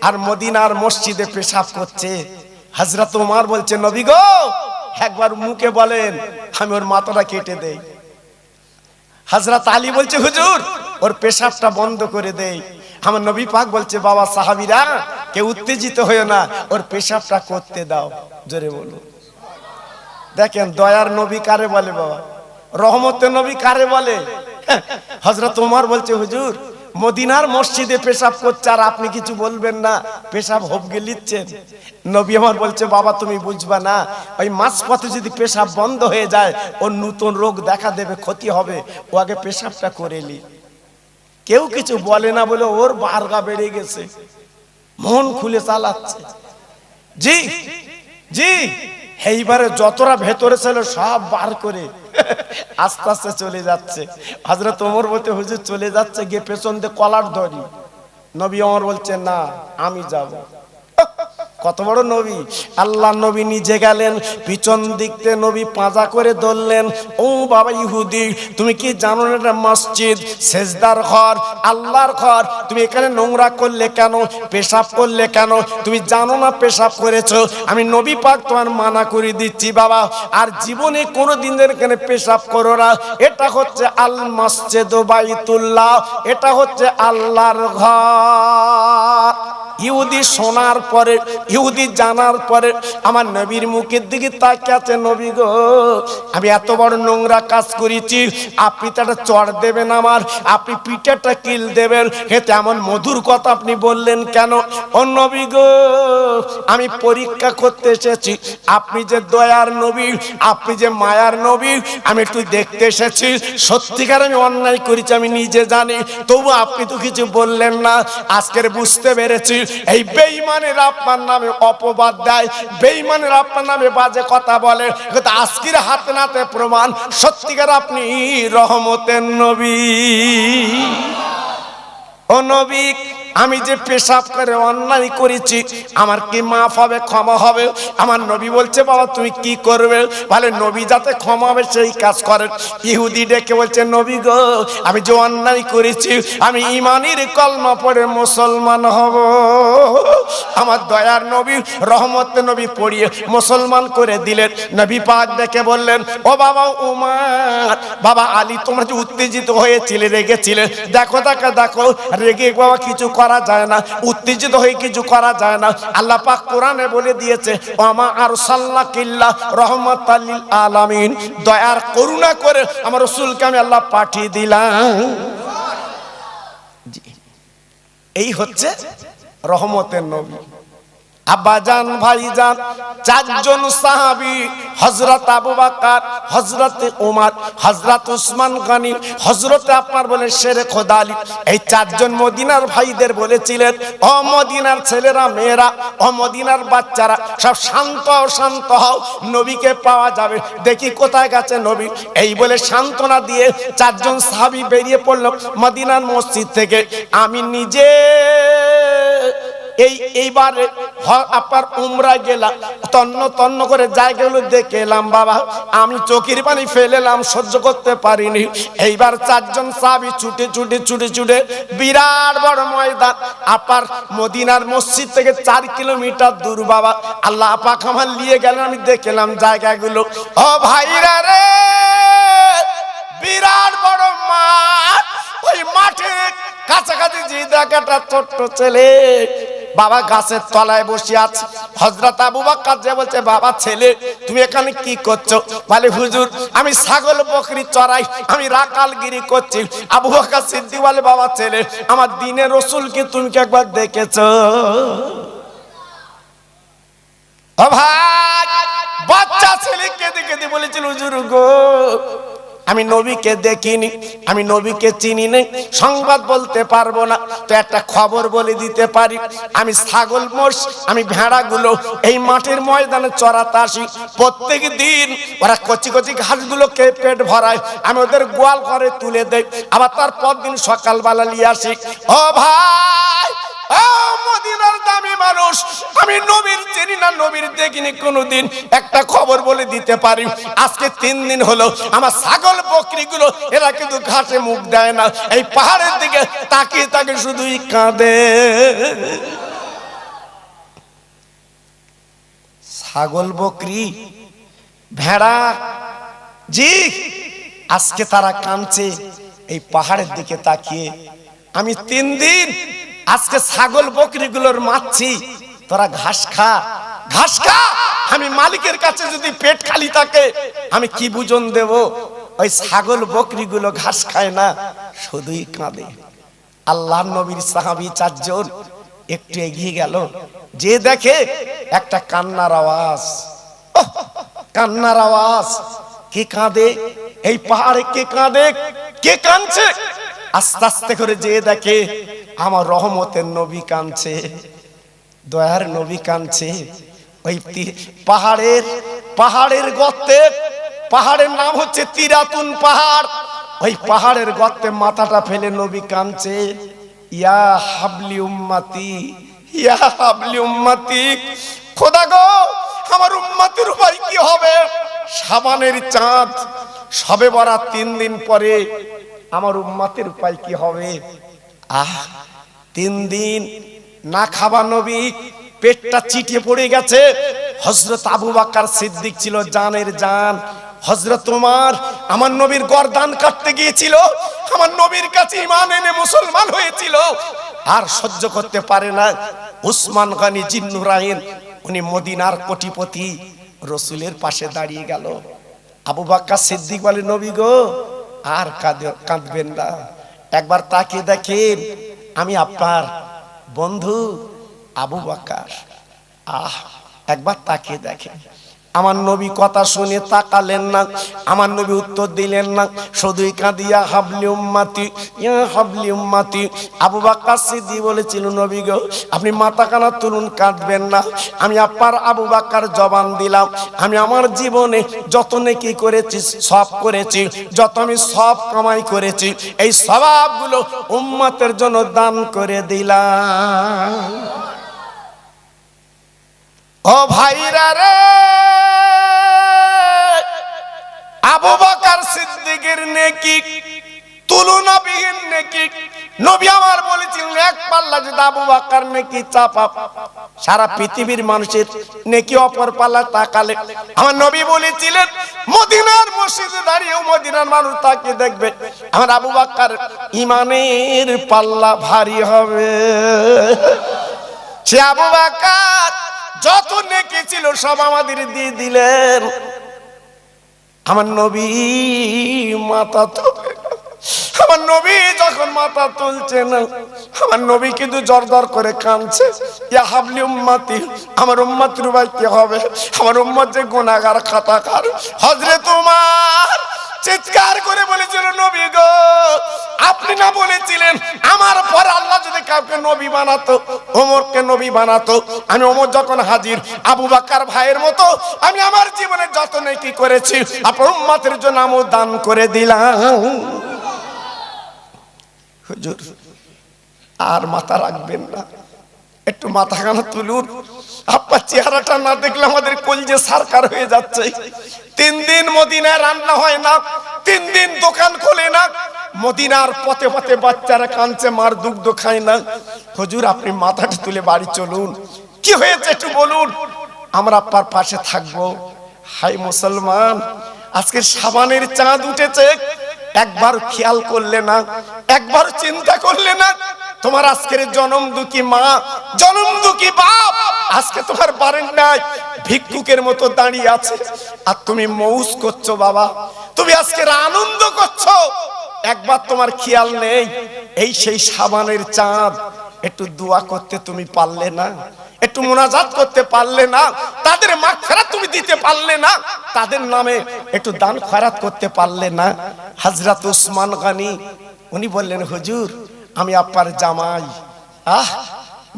আর মদিনার মসজিদে পেশাব করছে। হযরত ওমর বলছে, নবী গো একবার মুখে বলেন, আমি ওর মাথাটা কেটে দেই। হযরত আলী বলছে, হুজুর ওর পেশাবটা বন্ধ করে দেই। আমার নবী পাক বলছে, বাবা সাহাবীরা কেউ উত্তেজিত হয়েও না, ওর পেশাবটা করতে দাও। জোরে বলুন। দেখেন দয়ার নবী কারে বলে বাবা, রহমতের নবী কারে বলে? হযরত ওমর বলছে, হুজুর মদিনার মসজিদে পেশাব করছে আর আপনি কিছু বলবেন না, পেশাব হবগে লিচ্ছেন। নবী আমার বলছে, বাবা তুমি বুঝবা না, ওই মাঝপথে যদি পেশাব বন্ধ হয়ে যায় ওর নতুন রোগ দেখা দেবে, ক্ষতি হবে, ও আগে পেশাবটা করে নি। কেউ কিছু বলে না বলে ওর বারগা বেড়ে গেছে, মন খুলে চালাচ্ছে। জি জি, এইবারে যতটা ভেতরে ছিল সব বার করে আস্তে আস্তে চলে যাচ্ছে। হযরত ওমর বলতে, হুজুর চলে যাচ্ছে, গিয়ে পেছন দিয়ে কলার ধরি। নবী ওমর বলছে, না আমি যাব। কত বড় নবী! আল্লাহ নবী নিজে গেলেন, পিছন দিকতে নবী পাজা করে ধরলেন। ও বাবা ইহুদি, তুমি কি জানো না এটা মসজিদ, সেজদার ঘর, আল্লাহর ঘর, তুমি এখানে নোংরা করলে কেন, পেশাব করলে কেন? তুমি জানো না পেশাব করেছো? আমি নবী পাক তোমার মানা করে দিচ্ছি বাবা, আর জীবনে কোনোদিন এখানে পেশাব করো না। এটা হচ্ছে আল মসজিদ বাইতুল্লাহ, এটা হচ্ছে আল্লাহর ঘর। ইহুদি শোনার পরে, ইহুদি জানার পরে আমার নবীর মুখের দিকে তাকিয়ে আছে, নবী গো আমি এত বড় নোংরা কাজ করেছি, আপনি তো একটা চড় দেবেন আমার, আপনি পিঠেটা কিল দেবেন, হেতে এমন মধুর কথা আপনি বললেন কেন? ও নবী গো আমি পরীক্ষা করতে এসেছি, আপনি যে দয়ার নবী, আপনি যে মায়ার নবী, আমি একটু দেখতে এসেছি। সত্যিকার আমি অন্যায় করেছি আমি নিজে জানি, তবু আপনি তো কিছু বললেন না। আজকের বুঝতে পেরেছি এই বেঈমানের আপনার নামে অপবাদ দেয়, বেঈমানের আপনার নামে বাজে কথা বলে, কিন্তু আজকের হাতে নাতে প্রমাণ সত্যিকার আপনি রহমতের নবী। ও নবী, আমি যে পেশাব করে অন্যায় করেছি আমার কি মাফ হবে, ক্ষমা হবে? আমার নবী বলছে, বাবা তুমি কি করবে? বলে নবী যাতে ক্ষমা হবে সেই কাজ করেন। ইহুদি ডেকে বলছে, নবী গো আমি যে অন্যায় করেছি আমি ঈমানের কলমা পড়ে মুসলমান হব। আমার দয়ার নবী রহমতের নবী পড়িয়ে মুসলমান করে দিলেন। নবী পাক ডেকে বললেন, ও বাবা উমর, বাবা আলী তোমরা যে উত্তেজিত হয়েছিলে, রেগেছিলে, দেখো দেখো দেখো, রেগে বাবা কিছু করা যায় না, উত্তেজিত হয়ে কিছু করা যায় না। আল্লাহ পাক কোরআনে বলে দিয়েছে, ওমা আরসালনাকা ইল্লা রাহমাতাল লিল আলামিন, দয়ার করুণা করে আমার রাসূলকে আমি আল্লাহ পাঠিয়ে দিলাম। এই হচ্ছে রহমতের নবী। আব্বাজান ভাইজান, চারজন সাহাবী, হযরত আবু বকর, হযরত ওমর, হযরত উসমান গনি, হযরত আপনার বলে শেরে খোদা আলী, এই চারজন মদিনার ভাইদের বলেছিলেন, ও মদিনার ছেলেরা মেয়েরা, ও মদিনার বাচ্চারা, সব শান্ত শান্ত হও, নবীকে পাওয়া যাবে, দেখি কোথায় গেছে নবী। এই বলে সান্ত্বনা দিয়ে চারজন সাহাবী বেরিয়ে পড়ল মদিনার মসজিদ থেকে। আমি নিজে এইবারে আপনার উমরায় গেলাম, তন্ন তন্ন করে জায়গাগুলো দেখে এলাম বাবা, আমি চোখের পানি ফেলেলাম, সহ্য করতে পারিনি। এইবার চারজন সাহাবী ছুটে ছুটে ছুটে ছুটে বিরাট বড় ময়দান, আপনার মদিনার মসজিদ থেকে 4 কিলোমিটার দূর বাবা, আল্লাহ পাক আমার নিয়ে গেলেন, আমি দেখলাম জায়গাগুলো। ও ভাইরা রে, বিরাট বড় মাঠ, ওই মাঠে কাছাকাছি যে জায়গাটা ছোট্ট ছেলে বাবা গাছের তলায় বসে আছে। হযরত আবু বকর যে বলছে, বাবা ছেলে তুমি এখানে কি করছো? বলে হুজুর আমি ছাগল বকরি চড়াই, আমি রাকালগিরি করছি। আবু বকর সিদ্দিক বলে, বাবা ছেলে আমার দ্বীনের রাসূলকে তুমি কি একবার দেখেছো? ও ভাই, বাচ্চা ছেলে কেঁদে কেঁদে বলেছিল, হুজুর গো আমি নবীকে দেখিনি, আমি নবীকে চিনি না, সংবাদ বলতে পারবো না, তো একটা খবর বলে দিতে পারি। আমি ছাগল মোষ, আমি ভেড়াগুলো এই মাঠের ময়দানে চড়াতে আসি, প্রত্যেক দিন ওরা কচি কচি ঘাসগুলোকে পেট ভরায়, আমি ওদের গোয়াল ঘরে তুলে দেই, আবার তার পরদিন সকালবেলা নিয়ে আসি। ও ভাই, ও মদিনার দামি মানুষ, আমি নবীর চিনি না, নবীর দেখিনি কোনোদিন, একটা খবর বলে দিতে পারি। আজকে 3 দিন হলো আমার ছাগল বকরিগুলো এরা কিন্তু ঘাসে মুখ দেয় না, এই পাহাড়ের দিকে তাকিয়ে তাকে শুধুই কাঁদে। ছাগল বকরি ভেড়া জি আজকে তারা কাঁদছে এই পাহাড়ের দিকে তাকিয়ে। আমি 3 দিন আজকে ছাগল বকরিগুলোর মারছি, তোরা ঘাস খা, ঘাস খা। আমি মালিকের কাছে যদি পেট খালি থাকে আমি কি বুঝন দেব? ওই ছাগল বকরিগুলো ঘাস খায় না, শুধুই কাঁদে। আল্লাহর নবীর সাহাবী 4 জন একটু এগিয়ে গেল, যে দেখে একটা কান্নার আওয়াজ, কান্নার আওয়াজ। কে কাঁদে? এই পাহাড়ে কে কাঁদে? কে কাঁদছে? আস্তে আস্তে করে যে দেখে আমার রহমতের নবী কাঁদছে, দয়ার নবী কাঁদছে। ওই পাহাড়ের গর্তে, পাহাড়ের নাম হচ্ছে তিরাতুন পাহাড়, ওই পাহাড়ের গর্তে মাথাটা ফেলে নবী কাঁদছে, ইয়া হাবলি উম্মতি, ইয়া হাবলি উম্মতি। খোদা গো আমার উম্মতের উপায় কি হবে? শাবানের চাঁদ, শবে বরাত 3 দিন পরে আমার উম্মতের উপায় কি হবে? 3 দিন না খাওয়া নবী, পেটটা চিটিয়ে পড়ে গেছে। হযরত আবু বকর সিদ্দিক ছিল জানের জান, হযরত ওমর আমার নবীর গর্দান কাটতে গিয়েছিল, আমার নবীর কাছে ঈমান এনে মুসলমান হয়েছিল, আর সহ্য করতে পারে না। উসমান গনি জিন্নুরাইন, উনি মদিনার কোটিপতি, রাসূলের পাশে দাঁড়িয়ে গেল। আবু বকর সিদ্দিক বলে, নবী গো আর কাঁদবেন না, একবার তাকিয়ে দেখেন আমি আপনার বন্ধু আবু বকর, একবার তাকিয়ে দেখেন। আমার নবী কথা শুনে তাকালেন না, আমার নবী উত্তর দিলেন না, শুধুই কাঁদিয়া হাবলি উম্মতি, ইয়া হাবলি উম্মতি। আবু বকর সিদ্দিক বলেছিল, নবী গো আপনি মাথা কানা তুলুন, কাঁদবেন না। আমি আপনার আবু বকর জবান দিলাম, আমি আমার জীবনে যত নেকি করেছি সব করেছি, যত আমি সব কামাই করেছি এই সওয়াবগুলো উম্মতের জন্য দান করে দিলাম। ও ভাইরা রে, আবু বকর সিদ্দিকের নেকি তুলনাবিহীন নেকি। নবী আমার বলেছিলেন, এক পাল্লা যদি আবু বকর নেকি চাপা, সারা পৃথিবীর মানুষের নেকি অপর পাল্লা তাকালে, আমার নবী বলেছিলেন মদিনার মসজিদে দাঁড়িয়ে মদিনার মানুষ তাকে দেখবে, আমার আবু বকর ঈমানের পাল্লা ভারী হবে। সে আবু বকর যত নেকি ছিল সব আমাদের দিয়ে দিলেন। আমার নবী মাথা তুলে, আমার নবী যখন মাথা তুলছেন, আমার নবী কিন্তু জোরদার করে কাঁদছে, ইয়া হাবলি উম্মতি, আমার উম্মতের উপায় কি হবে? আমার উম্মত যে গুনাহগার, খাতাকার। হযরত ওমর চিৎকার করে বলেছিল, নবী গো আপনি না বলেছিলেন আমার পর আল্লাহ যদি কাউকে নবী বানাতো ওমরকে নবী বানাতো? আমি ওমর যখন হাজির, আবু বকর ভাইয়ের মতো আমি আমার জীবনে যত নেকি করেছি আপনার উম্মতের জন্য আমি দান করে দিলাম। হুজুর আর মাথা রাখবেন না, একটু মাথাখানা তুলুন। আপনার চেহারাটা না দেখলে আমাদের কলজে সারকার হয়ে যাচ্ছে। 3 দিন মদিনায় রান্না হয় না, 3 দিন দোকান খোলে না, মদিনার পথে পথে বাচ্চারা কাঁদছে, মার দুগ্ধ খায় না। হুজুর আপনি মাথাটা তুলে বাড়ি চলুন, কি হয়েছে একটু বলুন, আমরা আপনার পাশে থাকবো। হাই মুসলমান, আজকে সাবানের চাঁদ উঠেছে, একবার খেয়াল করলে না, একবার চিন্তা করলে না, তোমার আজকের জনম দুঃখী মা, জনম দুঃখী বাপ আজকে তোমার বারান্দায় ভিক্ষুকের মতো দাঁড়িয়ে আছে, আর তুমি মৌজ করছো বাবা, তুমি আজকে আনন্দ করছো, একবার তোমার খেয়াল নেই। এই সেই সাবানের চাঁদ, একটু দোয়া করতে তুমি পারলে না, একটু মুনাজাত করতে পারলে না, তাদের মাগফিরাত তুমি দিতে পারলে না, তাদের নামে একটু দান খয়রাত করতে পারলে না। হযরত উসমান গনি উনি বললেন, হুজুর আমি আপনার জামাই।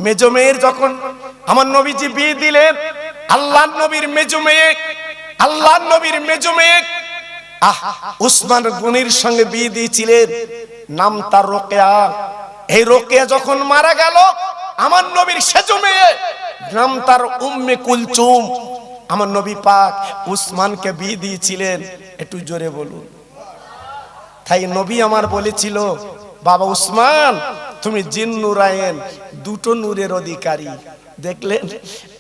মেজো মেয়ের যখন আমার নবীজি বিয়ে দিলেন, আল্লাহর নবীর মেজো মেয়ে, আল্লাহর নবীর মেজো মেয়ে উসমান গনির সঙ্গে বিয়ে দিয়েছিলেন, নাম তার রোকেয়া। এই রোকেয়া যখন মারা গেল, আমার নবীর সেজো মেয়ে নাম তার উম্মে কুলচুম, আমার নবী পাক উসমানকে বিয়ে দিয়েছিলেন। একটু জোরে বলুন। তাই নবী আমার বলেছিল, বাবা উসমান তুমি জিন নুরায়েন, দুটো নূরের অধিকারী। দেখলেন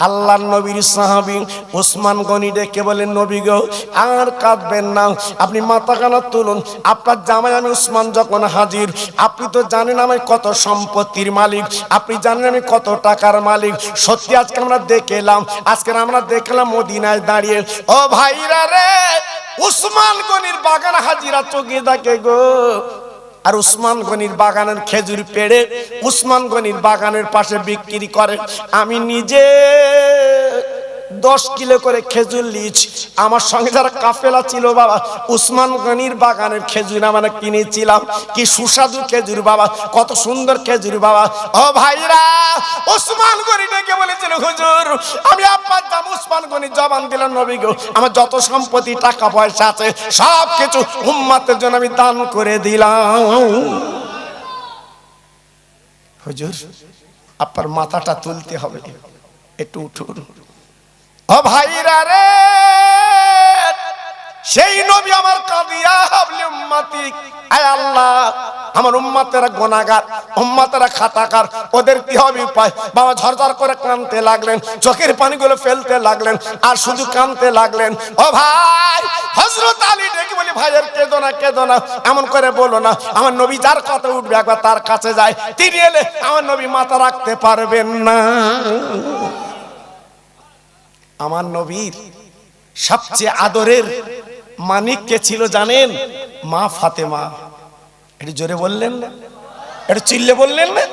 আল্লাহর নবীর সাহাবী উসমান গনি ডেকে বলেন, নবী গো আর কাঁদবেন না, আপনি মাথা কানা তুলুন, আপনার জামাই আমি উসমান যখন হাজির, আপনি তো জানেন আমি কত সম্পত্তির মালিক, আপনি জানেন আমি কত টাকার মালিক। সত্যি আজকে আমরা দেখলাম, আজকে আমরা দেখলাম মদিনায় দাঁড়িয়ে, ও ভাইরা রে, উসমান গনির বাগান হাজিরা চোখে দেখে গো। আর উসমান গনির বাগানের খেজুর পেড়ে উসমান গনির বাগানের পাশে বিক্রি করে। আমি নিজে 10 কিলো করে খেজুর লিয়েছি, আমার সঙ্গে যারা কাফেলা ছিল বাবা, উসমান গনির বাগানের খেজুর আমরা কিনেছিলাম। কি সুস্বাদু খেজুর বাবা, কত সুন্দর খেজুর বাবা। ও ভাইরা, উসমান গনি ডেকে বলেছিল, হুজুর আমি আপনার দাম উসমান গনি জবান দিলাম, নবী গো আমার যত সম্পত্তি টাকা পয়সা আছে সব কিছু উম্মতের জন্য আমি দান করে দিলাম। হুজুর আপনার মাথাটা তুলতে হবে, একটু উঠুন। ও ভাইরা রে, সেই নবী আমার কাদিয়া হাবলি উম্মতি, আয় আল্লাহ আমার উম্মতেরা গুনাহগার, উম্মতেরা খাতাকার, ওদের কি হবে উপায়? বাবা ঝরঝর করে কাঁদতে লাগলেন, চোখের পানিগুলো ফেলতে লাগলেন, আর শুধু কাঁদতে লাগলেন। ও ভাই, হযরত আলী ডেকে বলি, ভাইয়ের কেঁদো না, কেঁদো না, এমন করে বলো না, আমার নবী যার কথা উঠবে একবার তার কাছে যায়, তিনি এলে আমার নবী মাথা রাখতে পারবেন না। আমার নবীর সবচেয়ে আদরের মানিক কে ছিল জানেন? মা ফাতেমা। একটু জোরে বললেন না, একটু চিল্লে বললেন না।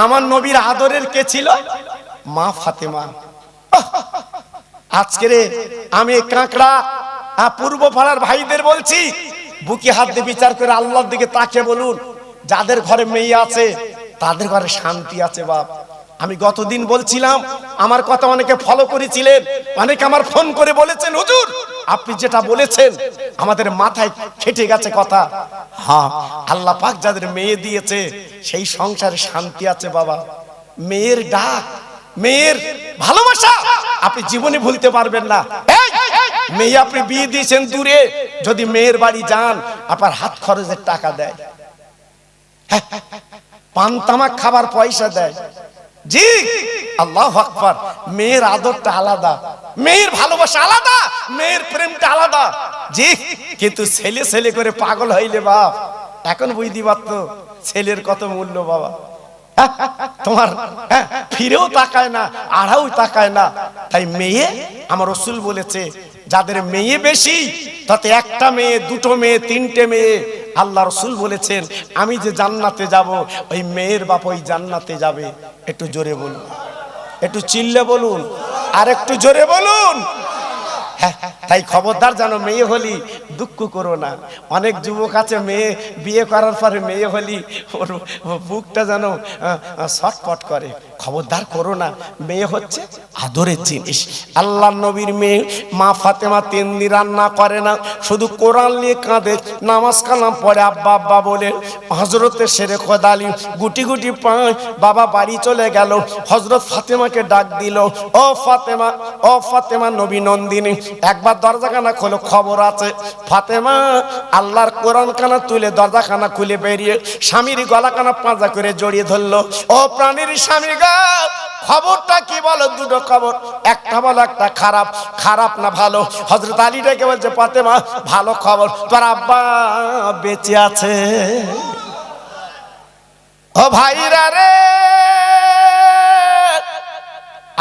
আমার নবীর আদরের কে ছিল? মা ফাতেমা। আজকে আমি কাঁকড়া পূর্ব পাড়ার ভাইদের বলছি, বুকে হাত দিয়ে বিচার করে আল্লাহর দিকে তাকিয়ে বলুন, যাদের ঘরে মেয়ে আছে তাদের ঘরে শান্তি আছে বাপ। আমি গতদিন বলছিলাম, আমার কথা অনেকে ফলো করেছিলেন, অনেকে আমার ফোন করে বলেছেন, হুজুর আপনি যেটা বলেছেন আমাদের মাথায় খেটে গেছে কথা। হ্যাঁ, আল্লাহ পাক যাদের মেয়ে দিয়েছে সেই সংসারে শান্তি আছে বাবা। মেয়ের ডাক, মেয়ের ভালোবাসা আপনি জীবনে ভুলতে পারবেন না। মেয়ে আপনি বিয়ে দিয়েছেন দূরে, যদি মেয়ের বাড়ি যান আপনার হাত খরচের টাকা দেয়, পান তামাক খাবার পয়সা দেয়। জি আল্লাহু আকবার। মেয়ের আদরটা আলাদা, মেয়ের ভালোবাসা আলাদা, মেয়ের প্রেমটা আলাদা। জি, কিন্তু ছেলে ছেলে করে পাগল হইলে বাপ, এখন বুঝতে পারতো ছেলের কত মূল্য বাবা। তোমার ফিরেও তাকায় না, আড়াও তাকায় না। তাই মেয়ে, আমার রাসূল বলেছে, যাদের মেয়ে বেশি তাতে একটা মেয়ে, দুটো মেয়ে, তিনটে মেয়ে, আল্লাহ রাসূল বলেছেন আমি যে জান্নাতে যাব ওই মেয়ের বাপ ওই জান্নাতে যাবে। একটু জোরে বলুন, একটু চিল্লে বলুন, আর একটু জোরে বলুন। তাই খবরদার জানো, মেয়ে হলি দুঃখ করো না। অনেক যুবক আছে মেয়ে বিয়ে করার পরে মেয়ে হলি ওর বুকটা যেন ছটফট করে। খবরদার করো না, মেয়ে হচ্ছে আদরের জিনিস। আল্লাহ নবীর মেয়ে মা ফাতেমা 3 দিন রান্না করে না, শুধু কোরআন নিয়ে কাঁদে, নামাজ কালাম পড়ে আব্বা আব্বা বলে। হযরতে শেরে খোদালি গুটি গুটি পায় বাবা বাড়ি চলে গেল। হযরত ফাতেমাকে ডাক দিল, ও ফাতেমা, ও ফাতেমা নবী নন্দিনী, একবার দরজাখানা খোলো, খবর আছে। ফাতেমা আল্লাহর কোরআন খানা তুলে দরজাখানা খুলে বেরিয়ে স্বামীর গলাখানা পাঁজা করে জড়িয়ে ধরলো। ও প্রাণীর স্বামী গা, খবরটা কি বলো? দুটো খবর, একটা বলো একটা খারাপ। খারাপ না ভালো? হযরত আলী ডেকে বলছে, ফাতেমা ভালো খবর, তোর আব্বা বেঁচে আছে। ও ভাইরা রে,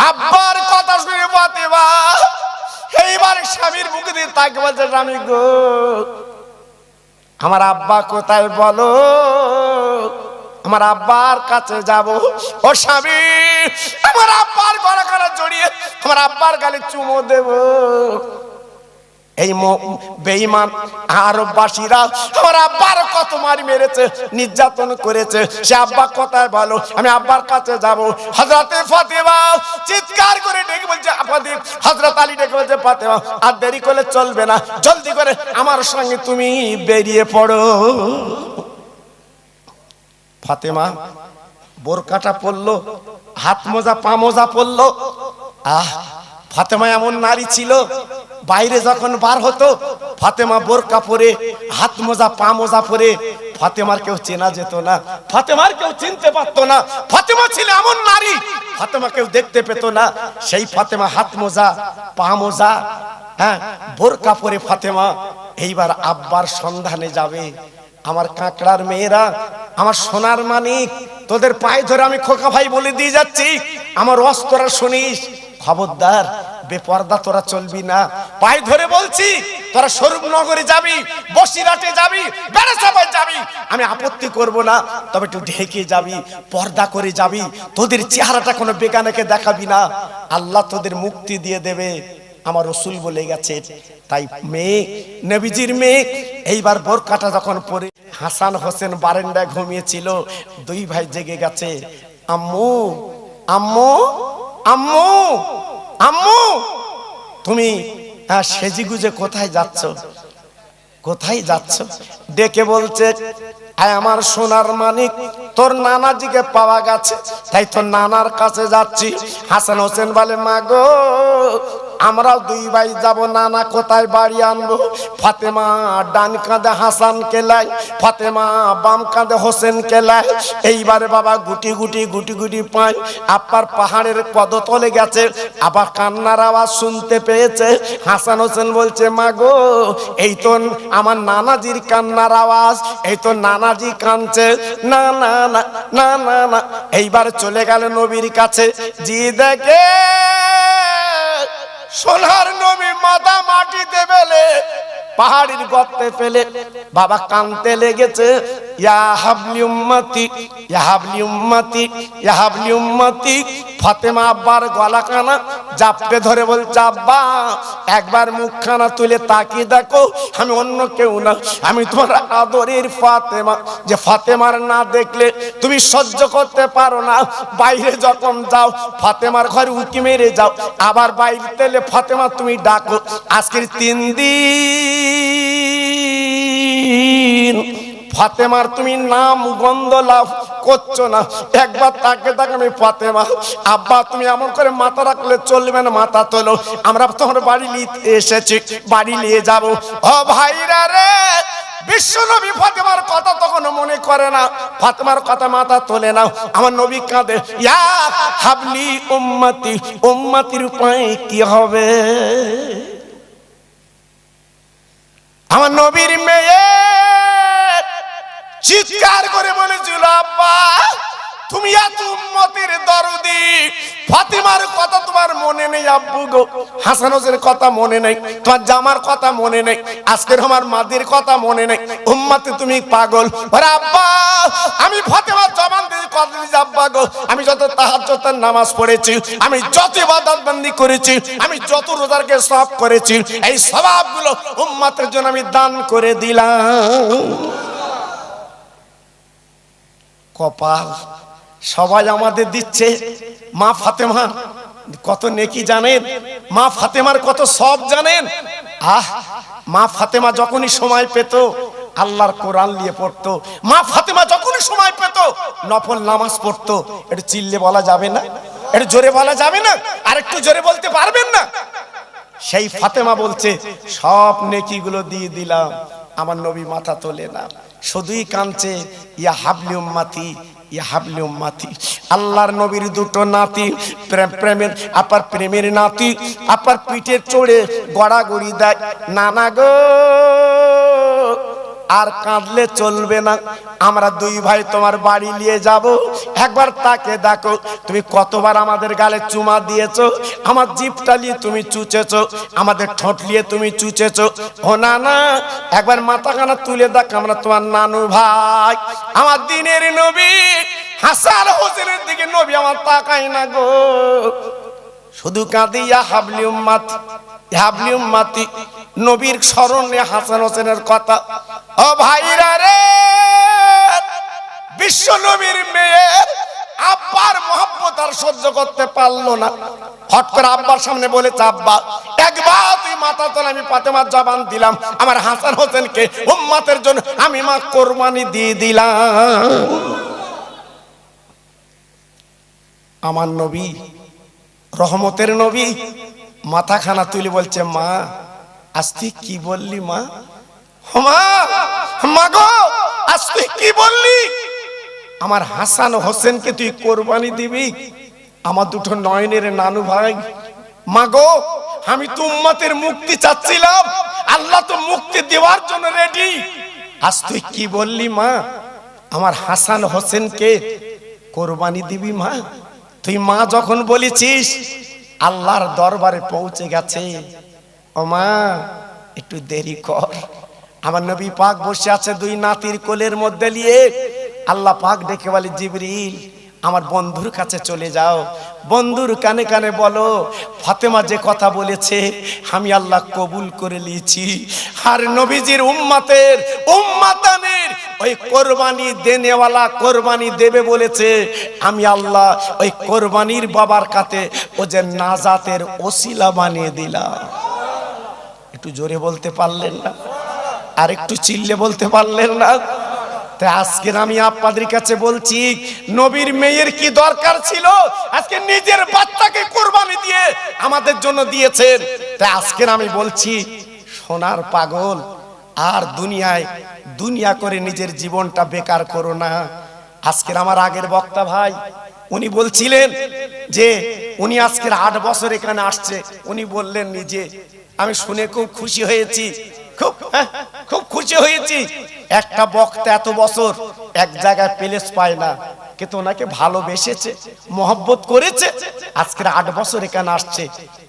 আব্বার কথা শুনে ফাতেমা এইবার স্বামীর মুখে দিয়ে তাকে বলছে, স্বামী গো, আমার আব্বা কোথায় বলো, আমার আব্বার কাছে যাব। ও স্বামী, আমার আব্বার গলাখানা জড়িয়ে আমার আব্বার গালে চুমো দেব। এই বেঈমান আরববাসীরা আমার আব্বার কত মারি মেরেছে, নির্যাতন করেছে, সে আব্বা কোথায় বলো, আমি আব্বার কাছে যাব। হযরতে ফাতেমা চিৎকার করে ডেকে বলছে, হযরত আলী ডেকে বলছে, ফাতেমা আর দেরি করলে চলবে না, জলদি করে আমার সঙ্গে তুমি বেরিয়ে পড়ো। ফাতেমা বোরকাটা পরলো, হাত মোজা পা মোজা পরলো। ফাতেমা এমন নারী ছিল, বাইরে যখন বার হতো ফাতেমা বোরকা পরে হাত মোজা পা মোজা পরে, ফাতেমার কেউ চেনা যেত না, ফাতেমার কেউ চিনতে পারতো না। ফাতেমা ছিল এমন নারী, ফাতেমা কেউ দেখতে পেত না। সেই ফাতেমা হাত মোজা পা মোজা, বোরকা পরে ফাতেমা এইবার আব্বার সন্ধানে যাবে। আমার কাঁকড়ার মেয়েরা, আমার সোনার মানিক, তোদের পায়ে ধরে আমি খোকা ভাই বলে দিয়ে যাচ্ছি, আমার অস্ত্র শুনিস, খবরদার বেপরদা তোরা চলবি না। পায়ে ধরে বলছি, তোরা স্বরূপনগরে যাবি, বসিরহাটে যাবি, বেড়াচাপায় যাবি, আমি আপত্তি করব না, তবে একটু ঢেকে যাবি, পর্দা করে যাবি, তোদের চেহারাটা কোনো বেগানাকে দেখাবি না, আল্লাহ তোদের মুক্তি দিয়ে দেবে, আমার রাসূল বলে গেছে। তাই মেয়ে, নবীজির মেয়ে এইবার বোরকাটা যখন পরে, হাসান হোসেন বারান্দায় ঘুমিয়েছিল, দুই ভাই জেগে গেছে। আম্মু আম্মু আম্মু আম্মু, তুমি সেজি গুজে কোথায় যাচ্ছ, কোথায় যাচ্ছ? ডেকে বলছে, আয় আমার সোনার মানিক, তোর নানাজিকে পাওয়া গেছে, তাই তোর নানার কাছে যাচ্ছি। হাসান হোসেন বলে, মা গো, আমরাও দুই ভাই যাব, নানা কোথায় বাড়ি আনবো? ফাতেমা ডান কাঁধে হাসান কেলাই, ফাতেমা বাম কাঁধে হোসেন কেলাই। এইবারে বাবা গুটি গুটি গুটি গুটি পায় আপার পাহাড়ের পদতলে গেছে, আবার কান্নার আওয়াজ শুনতে পেয়েছে। হাসান হোসেন বলছে, মা গো, এই তো আমার নানাজির কান্নার আওয়াজ, এই তো নানাজি কাঁদছে। না না না না না না, এইবার চলে গেল নবীর কাছে। জি দেখে সোনার নবী মাথা মাটিতে ফেলে, পাহাড়ির গর্তে ফেলে বাবা কাঁদতে লেগেছে। ইয়া হাবলি উম্মতি, ইয়া হাবলি উম্মতি, ইয়া হাবলি উম্মতি। ফাতেমা আব্বার গলাখানা জাপটে ধরে বলছে, আব্বা একবার মুখখানা তুলে তাকিয়ে দেখো, আমি অন্য কেউ না, আমি তোমার আদরের ফাতেমা, যে ফাতেমার না দেখলে তুমি সহ্য করতে পারো না। বাইরে যখন যাও ফাতেমার ঘরে উঁকি মেরে যাও, আবার বাইরে তেলে ফাতেমা তুমি ডাকো। আজকের 3 দিন ফাতেমার তুমি নাম গন্ধ লাভ করছো না, একবার তাকে তাকে আমি ফাতেমা। আব্বা তুমি এমন করে মাথা রাখলে চলবে না, মাথা তোলো, আমরা তোমার বাড়ি নিতে এসেছি, বাড়ি নিয়ে যাব। ও ভাইরা রে, বিশ্বনবী ফাতেমার কথা তখন মনে করে না, ফাতেমার কথা মাথা তোলে না। আমার নবী কাঁদে, ইয়া হাবলি উম্মতি, উম্মতির উপায় কি হবে? আমার নবীর মেয়ে চিৎকার করে বলেছিল, আব্বা তুমি এত উম্মতের দরদি, ফাতেমার কথা তোমার মনে নেই? আব্বু গো, হাসান হোসেনের কথা মনে নেই, তোমার জামার কথা মনে নেই, আজকের আমার মাদের কথা মনে নেই, উম্মতে তুমি পাগল। আরে আব্বা, আমি ফাতেমার জবান দিয়ে কথা দিয়েছি, আব্বা গো, আমি যত তাহাজ্জুদের নামাজ পড়েছি, আমি যত ইবাদত বন্দি করেছি, আমি যত রোজাকে সওয়াব করেছি, এই সওয়াবগুলো উম্মতের জন্য আমি দান করে দিলাম। কপাল, সবাই আমাদের দিচ্ছে, মা ফাতেমা কত নেকি জানেন? মা ফাতেমার কত সব জানেন? মা ফাতেমা যখনই সময় পেত আল্লাহর কোরআন নিয়ে পড়তো। মা ফাতেমা যখনই সময় পেত নফল নামাজ পড়তো। এটা চিল্লে বলা যাবে না? এটা জোরে বলা যাবে না? আর একটু জোরে বলতে পারবেন না? সেই ফাতেমা বলছে সব নেকিগুলো দিয়ে দিলাম, আমার নবী মাথা তোলে না, শুধুই কাঁদছে ইয়া হাবলি উম্মতি, ইয়া হাবলি উম্মতি। আল্লাহর নবীর দুটো নাতি, প্রেমের নাতি আপার পিঠে চড়ে গড়াগড়ি দেয়, নানা গো আর কাঁদলে চলবে না, আমরা দুই ভাই তোমার বাড়ি নিয়ে যাব, একবার তাকে দেখো, তুমি কতবার আমাদের গালে চুমা দিয়েছো, আমার জিভটা নিয়ে তুমি চুচেছো, আমাদের ঠোঁট নিয়ে তুমি চুচেছো, ও নানা একবার মাথাখানা তুলে দেখ, আমরা তোমার নানু ভাই। আমার দিনের নবী হাসান হোসেনের দিকে নবী আমার তাকায় না গো, শুধু কাঁদি ইয়া হাবলি উম্মতি, হাবলি উম্মতি। নবীর স্মরণে হাসান হোসেনের কথা। ও ভাইরা রে, বিশ্ব নবীর মেয়ে আব্বার মহব্বত আর সহ্য করতে পারলো না, হট করে আব্বার সামনে বলেছে, আব্বা একবার তুই মাথা তোলে, আমি ফাতেমার জবান দিলাম, আমার হাসান হোসেনকে উম্মতের জন্য আমি মা কোরবানি দিয়ে দিলাম। আমার নবী রহমতের নবী মাথাখানা তুলে বলছে, মা আজ তুই কি বললি মা? মা, মা গো আজ তুই কি বললি? আমার হাসান হোসেনকে তুই কোরবানি দিবি, আমার দুটো নয়নের নানু ভাই। মা গো আমি তো উম্মতের মুক্তি চাচ্ছিলাম, আল্লাহ তো মুক্তি দেওয়ার জন্য রেডি, আজ তুই কি বললি মা? আমার হাসান হোসেনকে কোরবানি দিবি মা? তুই মা যখন বলেছিস আল্লাহর দরবারে পৌঁছে গেছে, ও মা একটু দেরি কর। আমার নবী পাক বসে আছে দুই নাতির কোলের মধ্যে নিয়ে, আল্লাহ পাক ডেকে বলে, জিবরিল আমার বন্ধুর কাছে চলে যাও, বন্ধুর কানে কানে বলো ফাতেমা যে কথা বলেছে আমি আল্লাহ কবুল করে নিয়েছি, আর নবীজির উম্মতের উম্মাতানের ওই কোরবানি দেনেওয়ালা কোরবানি দেবে বলেছে, আমি আল্লাহ ওই কোরবানির বাবার কাছে ও যে নাজাতের ওসিলা বানিয়ে দিলাম। একটু জোরে বলতে পারলেন না? আর একটু চিল্লে বলতে পারলেন না? তাই আজকে আমি আপনাদের কাছে বলছি, নবীর মেয়ের কি দরকার ছিল? আজকে নিজের বাচ্চাকে কোরবানি দিয়ে আমাদের জন্য দিয়েছেন। তাই আজকে আমি বলছি, সোনার পাগল আর দুনিয়ায় দুনিয়া করে নিজের জীবনটা বেকার করো না। আজকের আমার আগের বক্তা ভাই উনি বলছিলেন যে উনি আজকের 8 বছর এখানে আসছে, উনি বললেন নিজে, আমি শুনে খুব খুশি হয়েছি, খুব খুশি হয়েছি। একটা বক্তা এত বছর এক জায়গায় প্লেস পায় না, কিন্তু ওনাকে ভালোবেসেছে, মহব্বত করেছে, আজকের 8 বছর এখানে আসছে।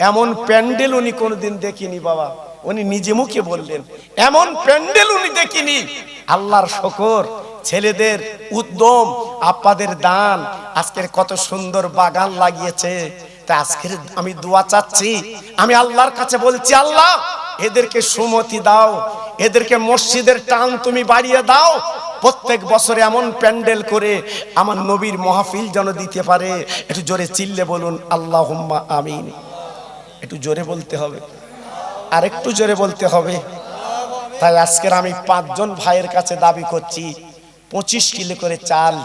এমন প্যান্ডেল উনি কোনোদিন দেখিনি বাবা, উনি নিজে মুখে বললেন, এমন প্যান্ডেল উনি দেখিনি। আল্লাহর শুকর, ছেলেদের উদ্যম, আপাদের দান, আজকের কত সুন্দর বাগান লাগিয়েছে। তা আজকের আমি দোয়া চাচ্ছি, আমি আল্লাহর কাছে বলছি, আল্লাহ এদেরকে সুমতি দাও, এদেরকে মসজিদের টান তুমি বাড়িয়ে দাও, প্রত্যেক বছরে এমন প্যান্ডেল করে আমার নবীর মাহফিল যেন দিতে পারে। একটু জোরে চিল্লে বলুন আল্লাহুম্মা আমিন। একটু জোরে বলতে হবে, আর একটু জোরে বলতে হবে। তাই আজকের আমি 5 জন ভাইয়ের কাছে দাবি করছি 25 কিলো করে চাল